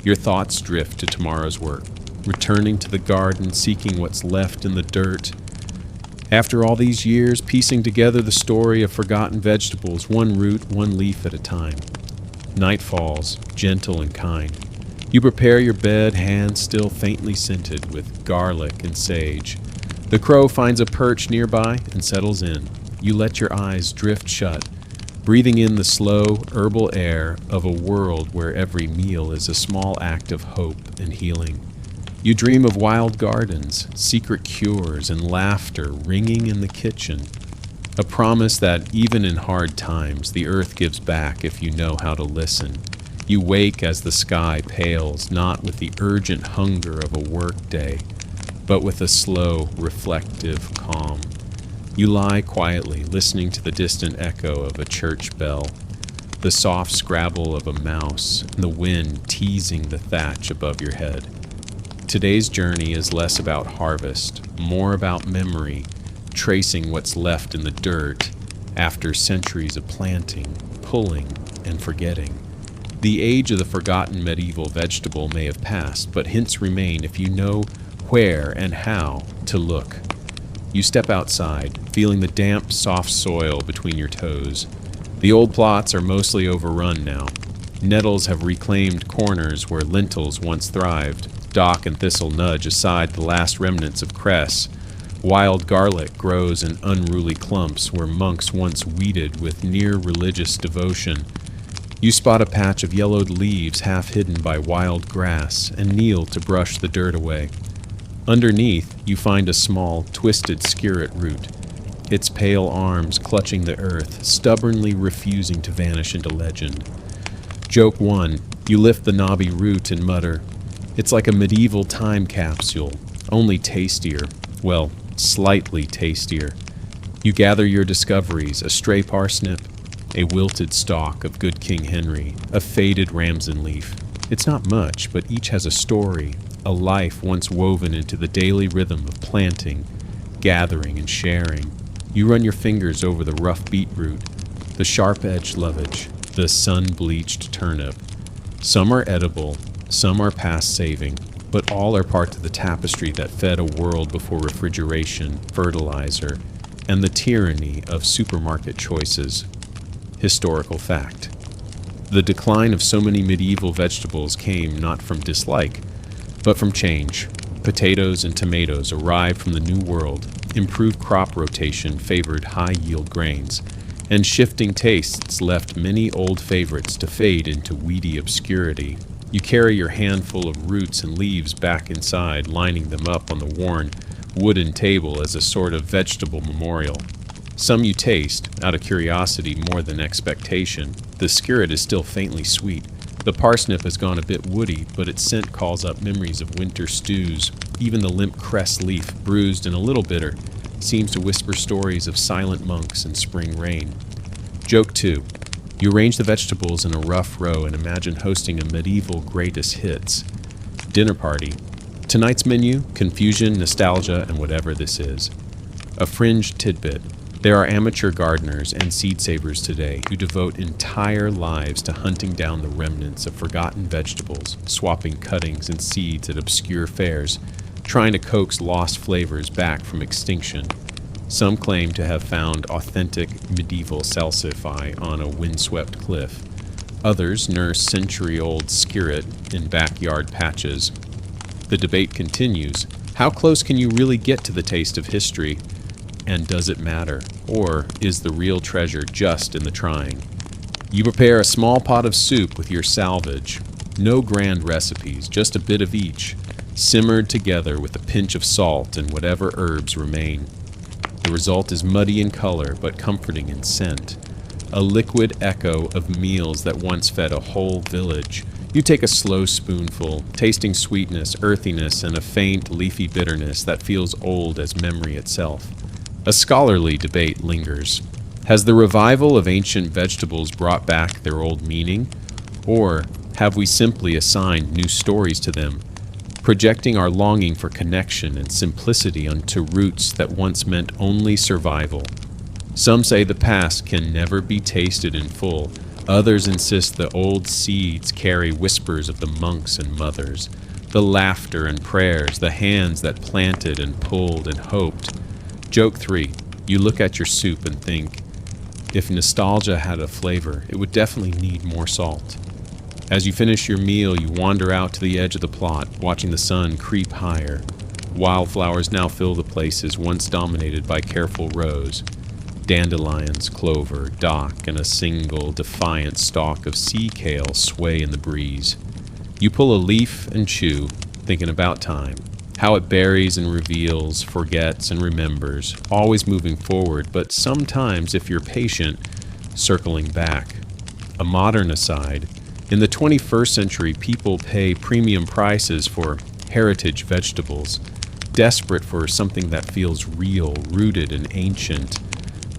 Your thoughts drift to tomorrow's work, returning to the garden, seeking what's left in the dirt. After all these years, piecing together the story of forgotten vegetables, one root, one leaf at a time. Night falls, gentle and kind. You prepare your bed, hands still faintly scented with garlic and sage. The crow finds a perch nearby and settles in. You let your eyes drift shut, breathing in the slow, herbal air of a world where every meal is a small act of hope and healing. You dream of wild gardens, secret cures, and laughter ringing in the kitchen. A promise that even in hard times, the earth gives back if you know how to listen. You wake as the sky pales, not with the urgent hunger of a work day, but with a slow, reflective calm. You lie quietly, listening to the distant echo of a church bell, the soft scrabble of a mouse, and the wind teasing the thatch above your head. Today's journey is less about harvest, more about memory, tracing what's left in the dirt after centuries of planting, pulling, and forgetting. The age of the forgotten medieval vegetable may have passed, but hints remain if you know where and how to look. You step outside, feeling the damp, soft soil between your toes. The old plots are mostly overrun now. Nettles have reclaimed corners where lentils once thrived. Dock and thistle nudge aside the last remnants of cress. Wild garlic grows in unruly clumps where monks once weeded with near religious devotion. You spot a patch of yellowed leaves half hidden by wild grass and kneel to brush the dirt away. Underneath, you find a small, twisted skirret root, its pale arms clutching the earth, stubbornly refusing to vanish into legend. Joke 1. You lift the knobby root and mutter, "It's like a medieval time capsule, only tastier. Well, slightly tastier." You gather your discoveries: a stray parsnip, a wilted stalk of good King Henry, a faded ramson leaf. It's not much, but each has a story, a life once woven into the daily rhythm of planting, gathering, and sharing. You run your fingers over the rough beetroot, the sharp-edged lovage, the sun-bleached turnip. Some are edible, some are past saving, but all are part of the tapestry that fed a world before refrigeration, fertilizer, and the tyranny of supermarket choices. Historical fact. The decline of so many medieval vegetables came not from dislike, but from change. Potatoes and tomatoes arrived from the New World. Improved crop rotation favored high-yield grains, and shifting tastes left many old favorites to fade into weedy obscurity. You carry your handful of roots and leaves back inside, lining them up on the worn wooden table as a sort of vegetable memorial. Some you taste, out of curiosity more than expectation. The skirret is still faintly sweet. The parsnip has gone a bit woody, but its scent calls up memories of winter stews. Even the limp cress leaf, bruised and a little bitter, seems to whisper stories of silent monks and spring rain. Joke 2. You arrange the vegetables in a rough row and imagine hosting a medieval greatest hits dinner party. Tonight's menu, confusion, nostalgia, and whatever this is. A fringe tidbit. There are amateur gardeners and seed savers today who devote entire lives to hunting down the remnants of forgotten vegetables, swapping cuttings and seeds at obscure fairs, trying to coax lost flavors back from extinction. Some claim to have found authentic medieval salsify on a windswept cliff. Others nurse century-old skirret in backyard patches. The debate continues. How close can you really get to the taste of history? And does it matter? Or is the real treasure just in the trying? You prepare a small pot of soup with your salvage. No grand recipes, just a bit of each, simmered together with a pinch of salt and whatever herbs remain. The result is muddy in color, but comforting in scent. A liquid echo of meals that once fed a whole village. You take a slow spoonful, tasting sweetness, earthiness, and a faint, leafy bitterness that feels old as memory itself. A scholarly debate lingers. Has the revival of ancient vegetables brought back their old meaning? Or have we simply assigned new stories to them, projecting our longing for connection and simplicity onto roots that once meant only survival? Some say the past can never be tasted in full. Others insist the old seeds carry whispers of the monks and mothers, the laughter and prayers, the hands that planted and pulled and hoped. Joke 3. You look at your soup and think, if nostalgia had a flavor, it would definitely need more salt. As you finish your meal, you wander out to the edge of the plot, watching the sun creep higher. Wildflowers now fill the places once dominated by careful rows. Dandelions, clover, dock, and a single defiant stalk of sea kale sway in the breeze. You pull a leaf and chew, thinking about time, how it buries and reveals, forgets and remembers, always moving forward, but sometimes, if you're patient, circling back. A modern aside, in the 21st century, people pay premium prices for heritage vegetables, desperate for something that feels real, rooted, and ancient.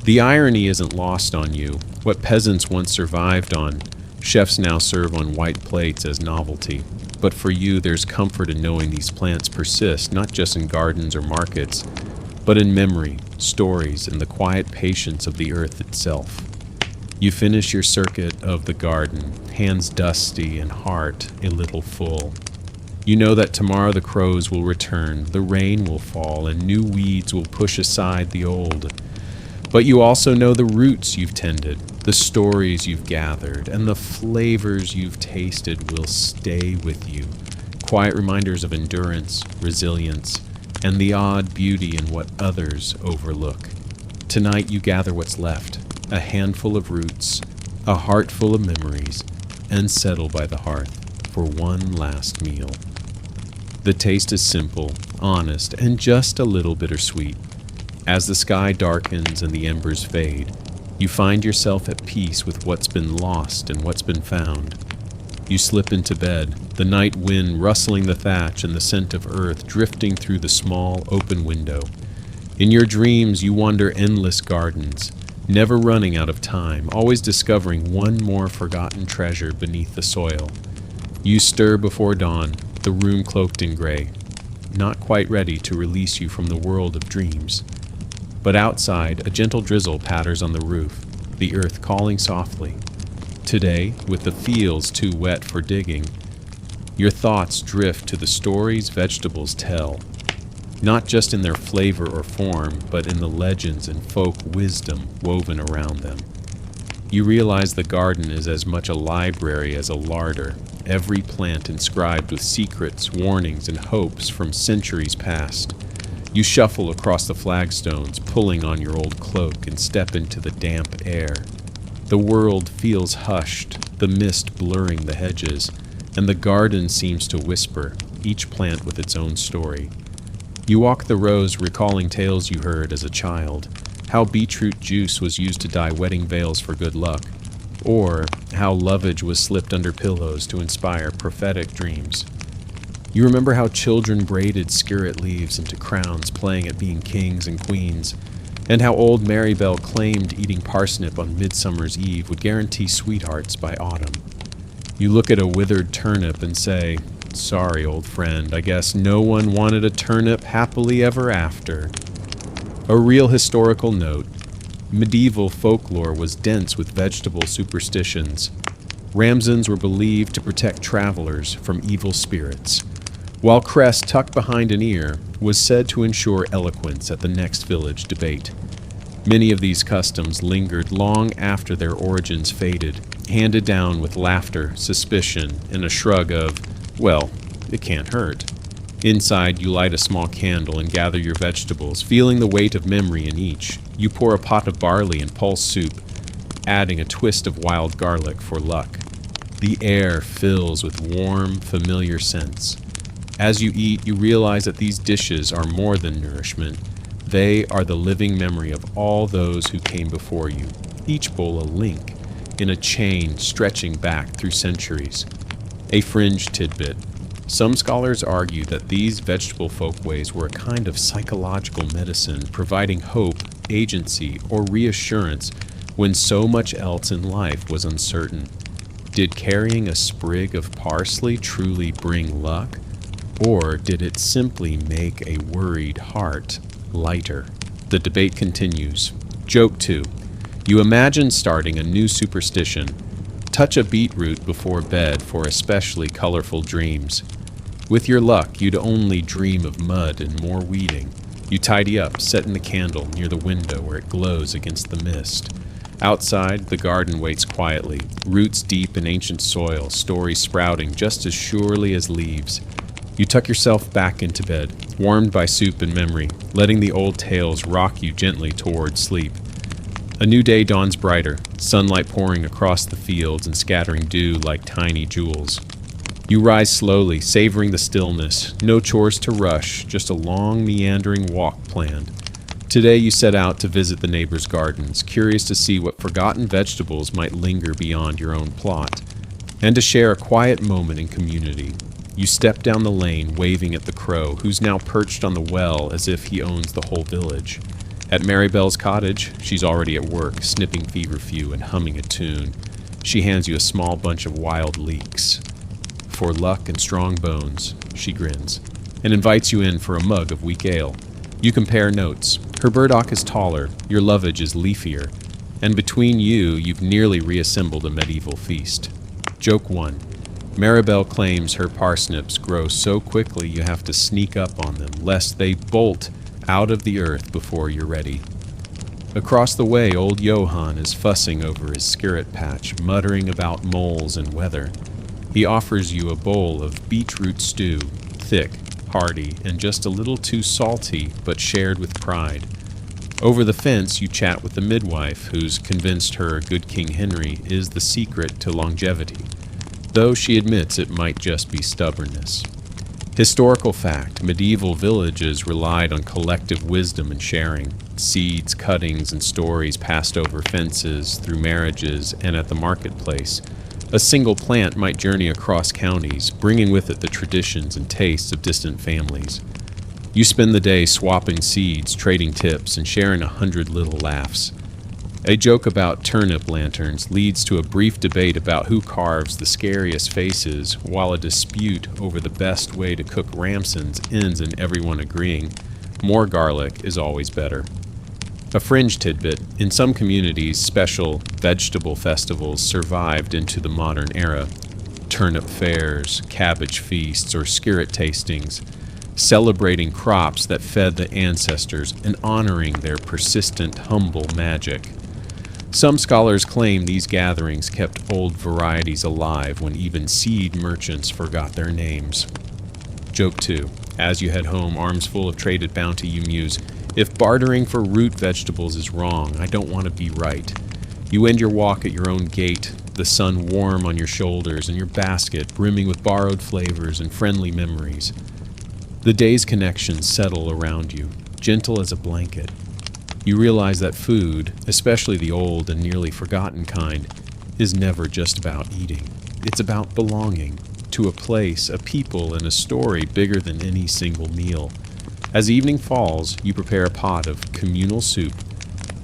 The irony isn't lost on you. What peasants once survived on, chefs now serve on white plates as novelty. But for you, there's comfort in knowing these plants persist, not just in gardens or markets, but in memory, stories, and the quiet patience of the earth itself. You finish your circuit of the garden, hands dusty and heart a little full. You know that tomorrow the crows will return, the rain will fall, and new weeds will push aside the old. But you also know the roots you've tended, the stories you've gathered, and the flavors you've tasted will stay with you. Quiet reminders of endurance, resilience, and the odd beauty in what others overlook. Tonight you gather what's left, a handful of roots, a heart full of memories, and settle by the hearth for one last meal. The taste is simple, honest, and just a little bittersweet. As the sky darkens and the embers fade, you find yourself at peace with what's been lost and what's been found. You slip into bed, the night wind rustling the thatch and the scent of earth drifting through the small open window. In your dreams, you wander endless gardens, never running out of time, always discovering one more forgotten treasure beneath the soil. You stir before dawn, the room cloaked in gray, not quite ready to release you from the world of dreams. But outside, a gentle drizzle patters on the roof, the earth calling softly. Today, with the fields too wet for digging, your thoughts drift to the stories vegetables tell, not just in their flavor or form, but in the legends and folk wisdom woven around them. You realize the garden is as much a library as a larder, every plant inscribed with secrets, warnings, and hopes from centuries past. You shuffle across the flagstones, pulling on your old cloak, and step into the damp air. The world feels hushed, the mist blurring the hedges, and the garden seems to whisper, each plant with its own story. You walk the rows recalling tales you heard as a child, how beetroot juice was used to dye wedding veils for good luck, or how lovage was slipped under pillows to inspire prophetic dreams. You remember how children braided skirret leaves into crowns playing at being kings and queens, and how old Marybelle claimed eating parsnip on Midsummer's Eve would guarantee sweethearts by autumn. You look at a withered turnip and say, "Sorry, old friend, I guess no one wanted a turnip happily ever after." A real historical note, medieval folklore was dense with vegetable superstitions. Ramsons were believed to protect travelers from evil spirits, while cress tucked behind an ear was said to ensure eloquence at the next village debate. Many of these customs lingered long after their origins faded, handed down with laughter, suspicion, and a shrug of, well, it can't hurt. Inside, you light a small candle and gather your vegetables, feeling the weight of memory in each. You pour a pot of barley and pulse soup, adding a twist of wild garlic for luck. The air fills with warm, familiar scents. As you eat, you realize that these dishes are more than nourishment. They are the living memory of all those who came before you, each bowl a link in a chain stretching back through centuries. A fringe tidbit. Some scholars argue that these vegetable folkways were a kind of psychological medicine, providing hope, agency, or reassurance when so much else in life was uncertain. Did carrying a sprig of parsley truly bring luck? Or did it simply make a worried heart lighter? The debate continues. Joke 2. You imagine starting a new superstition. Touch a beetroot before bed for especially colorful dreams. With your luck, you'd only dream of mud and more weeding. You tidy up, setting the candle near the window where it glows against the mist. Outside, the garden waits quietly, roots deep in ancient soil, stories sprouting just as surely as leaves. You tuck yourself back into bed, warmed by soup and memory, letting the old tales rock you gently toward sleep. A new day dawns brighter, sunlight pouring across the fields and scattering dew like tiny jewels. You rise slowly, savoring the stillness, no chores to rush, just a long, meandering walk planned. Today you set out to visit the neighbors' gardens, curious to see what forgotten vegetables might linger beyond your own plot, and to share a quiet moment in community. You step down the lane, waving at the crow, who's now perched on the well as if he owns the whole village. At Marybelle's cottage, she's already at work, snipping feverfew and humming a tune. She hands you a small bunch of wild leeks. For luck and strong bones, she grins, and invites you in for a mug of weak ale. You compare notes. Her burdock is taller, your lovage is leafier, and between you've nearly reassembled a medieval feast. Joke 1. Marybelle claims her parsnips grow so quickly you have to sneak up on them, lest they bolt out of the earth before you're ready. Across the way, old Johann is fussing over his skirret patch, muttering about moles and weather. He offers you a bowl of beetroot stew, thick, hearty, and just a little too salty, but shared with pride. Over the fence, you chat with the midwife, who's convinced her good King Henry is the secret to longevity, though she admits it might just be stubbornness. Historical fact, medieval villages relied on collective wisdom and sharing. Seeds, cuttings, and stories passed over fences, through marriages, and at the marketplace. A single plant might journey across counties, bringing with it the traditions and tastes of distant families. You spend the day swapping seeds, trading tips, and sharing 100 little laughs. A joke about turnip lanterns leads to a brief debate about who carves the scariest faces, while a dispute over the best way to cook ramsons ends in everyone agreeing more garlic is always better. A fringe tidbit: in some communities, special vegetable festivals survived into the modern era. Turnip fairs, cabbage feasts, or skirret tastings, celebrating crops that fed the ancestors and honoring their persistent, humble magic. Some scholars claim these gatherings kept old varieties alive when even seed merchants forgot their names. Joke 2. As you head home, arms full of traded bounty, you muse, "If bartering for root vegetables is wrong, I don't want to be right." You end your walk at your own gate, the sun warm on your shoulders and your basket brimming with borrowed flavors and friendly memories. The day's connections settle around you, gentle as a blanket. You realize that food, especially the old and nearly forgotten kind, is never just about eating. It's about belonging to a place, a people, and a story bigger than any single meal. As evening falls, you prepare a pot of communal soup,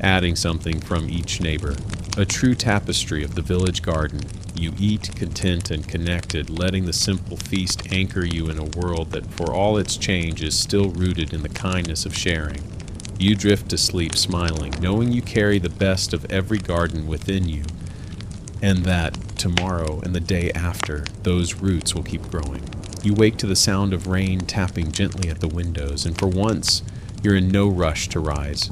adding something from each neighbor, a true tapestry of the village garden. You eat, content and connected, letting the simple feast anchor you in a world that, for all its change, is still rooted in the kindness of sharing. You drift to sleep smiling, knowing you carry the best of every garden within you, and that tomorrow and the day after, those roots will keep growing. You wake to the sound of rain tapping gently at the windows, and for once, you're in no rush to rise.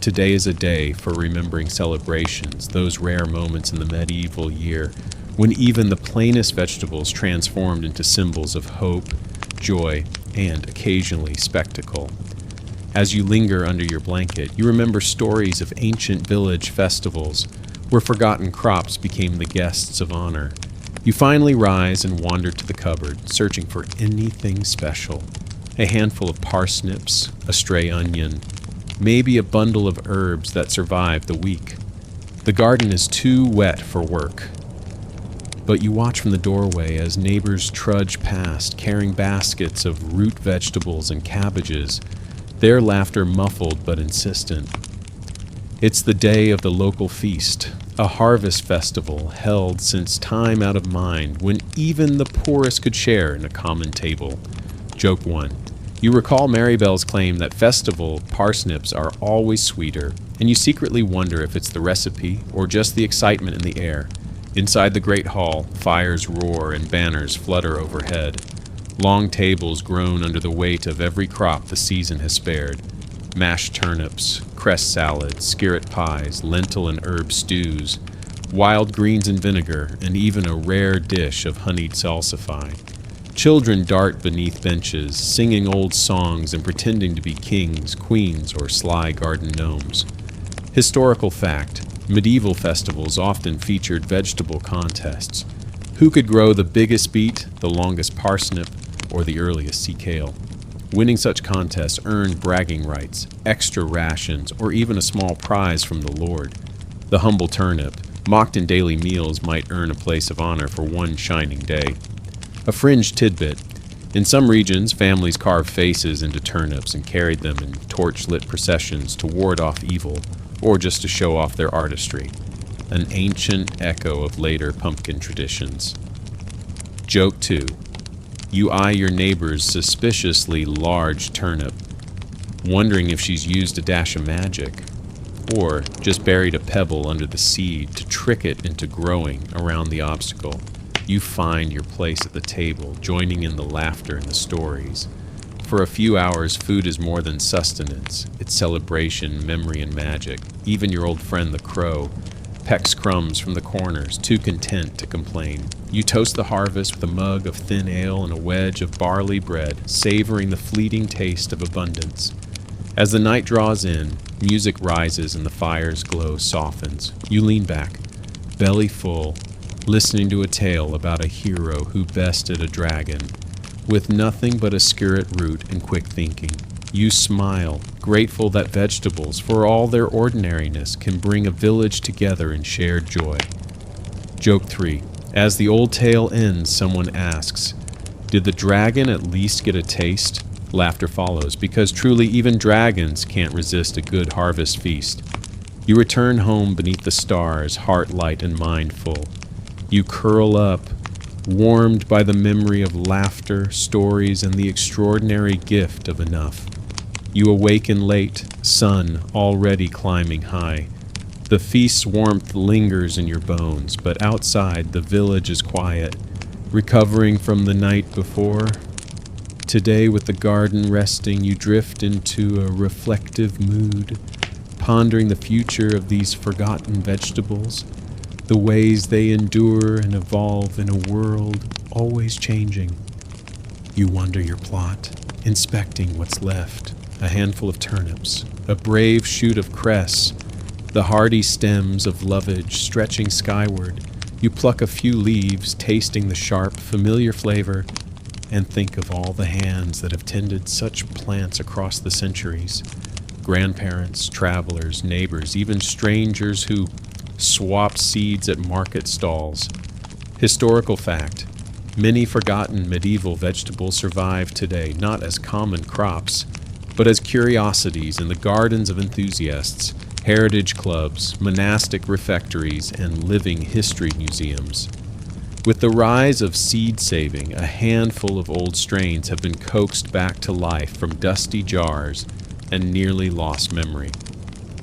Today is a day for remembering celebrations, those rare moments in the medieval year when even the plainest vegetables transformed into symbols of hope, joy, and occasionally spectacle. As you linger under your blanket, you remember stories of ancient village festivals where forgotten crops became the guests of honor. You finally rise and wander to the cupboard, searching for anything special. A handful of parsnips, a stray onion, maybe a bundle of herbs that survived the week. The garden is too wet for work, but you watch from the doorway as neighbors trudge past, carrying baskets of root vegetables and cabbages, their laughter muffled but insistent. It's the day of the local feast, a harvest festival held since time out of mind, when even the poorest could share in a common table. Joke 1. You recall Maribel's claim that festival parsnips are always sweeter, and you secretly wonder if it's the recipe or just the excitement in the air. Inside the great hall, fires roar and banners flutter overhead. Long tables groan under the weight of every crop the season has spared. Mashed turnips, cress salads, skirret pies, lentil and herb stews, wild greens and vinegar, and even a rare dish of honeyed salsify. Children dart beneath benches, singing old songs and pretending to be kings, queens, or sly garden gnomes. Historical fact: medieval festivals often featured vegetable contests. Who could grow the biggest beet, the longest parsnip, or the earliest sea kale? Winning such contests earned bragging rights, extra rations, or even a small prize from the Lord. The humble turnip, mocked in daily meals, might earn a place of honor for one shining day. A fringe tidbit: in some regions, families carved faces into turnips and carried them in torch-lit processions to ward off evil, or just to show off their artistry. An ancient echo of later pumpkin traditions. Joke 2. You eye your neighbor's suspiciously large turnip, wondering if she's used a dash of magic, or just buried a pebble under the seed to trick it into growing around the obstacle. You find your place at the table, joining in the laughter and the stories. For a few hours, food is more than sustenance. It's celebration, memory, and magic. Even your old friend the crow pecks crumbs from the corners, too content to complain. You toast the harvest with a mug of thin ale and a wedge of barley bread, savoring the fleeting taste of abundance. As the night draws in, music rises and the fire's glow softens. You lean back, belly full, listening to a tale about a hero who bested a dragon, with nothing but a skirret root and quick thinking. You smile, grateful that vegetables, for all their ordinariness, can bring a village together in shared joy. Joke 3. As the old tale ends, someone asks, "Did the dragon at least get a taste?" Laughter follows, because truly even dragons can't resist a good harvest feast. You return home beneath the stars, heart light and mind full. You curl up, warmed by the memory of laughter, stories, and the extraordinary gift of enough. You awaken late, sun already climbing high. The feast's warmth lingers in your bones, but outside the village is quiet, recovering from the night before. Today, with the garden resting, you drift into a reflective mood, pondering the future of these forgotten vegetables, the ways they endure and evolve in a world always changing. You wonder your plot, inspecting what's left, a handful of turnips, a brave shoot of cress, the hardy stems of lovage stretching skyward. You pluck a few leaves, tasting the sharp, familiar flavor, and think of all the hands that have tended such plants across the centuries. Grandparents, travelers, neighbors, even strangers who swapped seeds at market stalls. Historical fact: many forgotten medieval vegetables survive today not as common crops, but as curiosities in the gardens of enthusiasts, heritage clubs, monastic refectories, and living history museums. With the rise of seed saving, a handful of old strains have been coaxed back to life from dusty jars and nearly lost memory.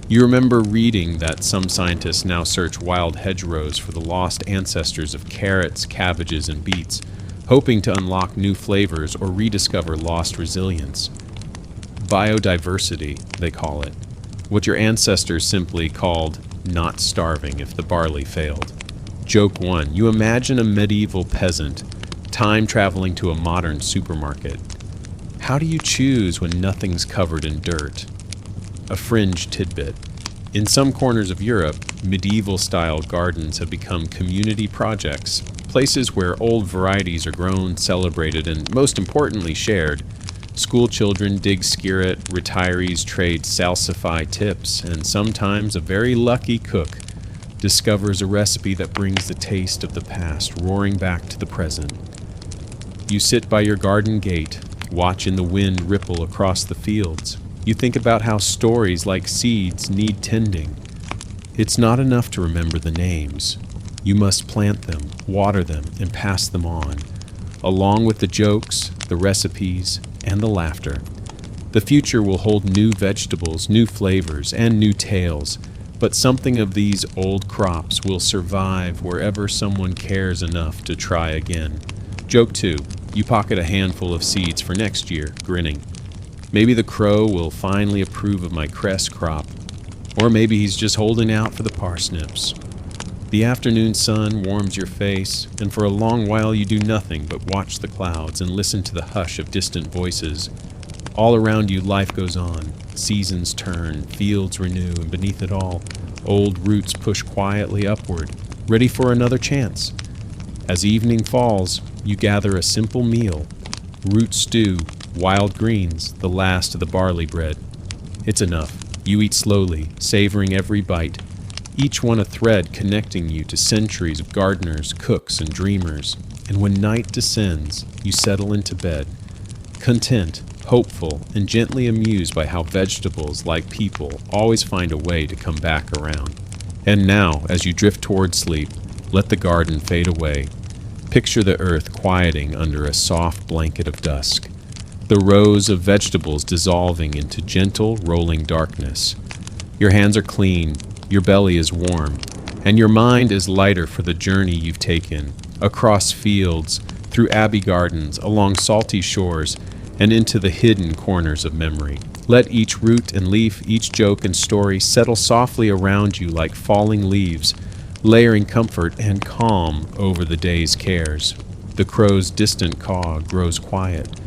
You remember reading that some scientists now search wild hedgerows for the lost ancestors of carrots, cabbages, and beets, hoping to unlock new flavors or rediscover lost resilience. Biodiversity, they call it. What your ancestors simply called not starving if the barley failed. Joke 1. You imagine a medieval peasant time traveling to a modern supermarket. How do you choose when nothing's covered in dirt? A fringe tidbit. In some corners of Europe, medieval-style gardens have become community projects, places where old varieties are grown, celebrated, and most importantly shared. School children dig skirret, retirees trade salsify tips, and sometimes a very lucky cook discovers a recipe that brings the taste of the past roaring back to the present. You sit by your garden gate, watching the wind ripple across the fields. You think about how stories like seeds need tending. It's not enough to remember the names. You must plant them, water them, and pass them on, along with the jokes, the recipes, and the laughter. The future will hold new vegetables, new flavors, and new tales, but something of these old crops will survive wherever someone cares enough to try again. Joke 2. You pocket a handful of seeds for next year, grinning. Maybe the crow will finally approve of my cress crop, or maybe he's just holding out for the parsnips. The afternoon sun warms your face, and for a long while you do nothing but watch the clouds and listen to the hush of distant voices. All around you, life goes on. Seasons turn, fields renew, and beneath it all, old roots push quietly upward, ready for another chance. As evening falls, you gather a simple meal: root stew, wild greens, the last of the barley bread. It's enough. You eat slowly, savoring every bite, each one a thread connecting you to centuries of gardeners, cooks, and dreamers. And when night descends, you settle into bed, content, hopeful, and gently amused by how vegetables, like people, always find a way to come back around. And now, as you drift toward sleep, let the garden fade away. Picture the earth quieting under a soft blanket of dusk, the rows of vegetables dissolving into gentle, rolling darkness. Your hands are clean, your belly is warm, and your mind is lighter for the journey you've taken, across fields, through abbey gardens, along salty shores, and into the hidden corners of memory. Let each root and leaf, each joke and story settle softly around you like falling leaves, layering comfort and calm over the day's cares. The crow's distant caw grows quiet,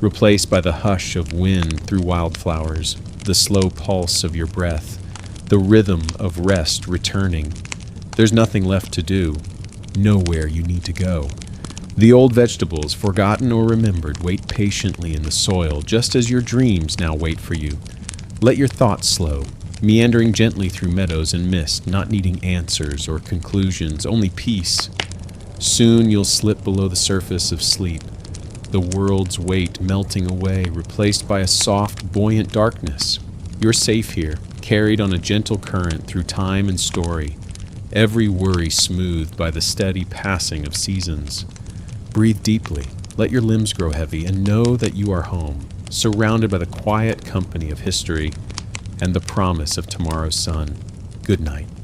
replaced by the hush of wind through wildflowers, the slow pulse of your breath, the rhythm of rest returning. There's nothing left to do, nowhere you need to go. The old vegetables, forgotten or remembered, wait patiently in the soil, just as your dreams now wait for you. Let your thoughts slow, meandering gently through meadows and mist, not needing answers or conclusions, only peace. Soon you'll slip below the surface of sleep, the world's weight melting away, replaced by a soft, buoyant darkness. You're safe here, carried on a gentle current through time and story, every worry smoothed by the steady passing of seasons. Breathe deeply, let your limbs grow heavy, and know that you are home, surrounded by the quiet company of history and the promise of tomorrow's sun. Good night.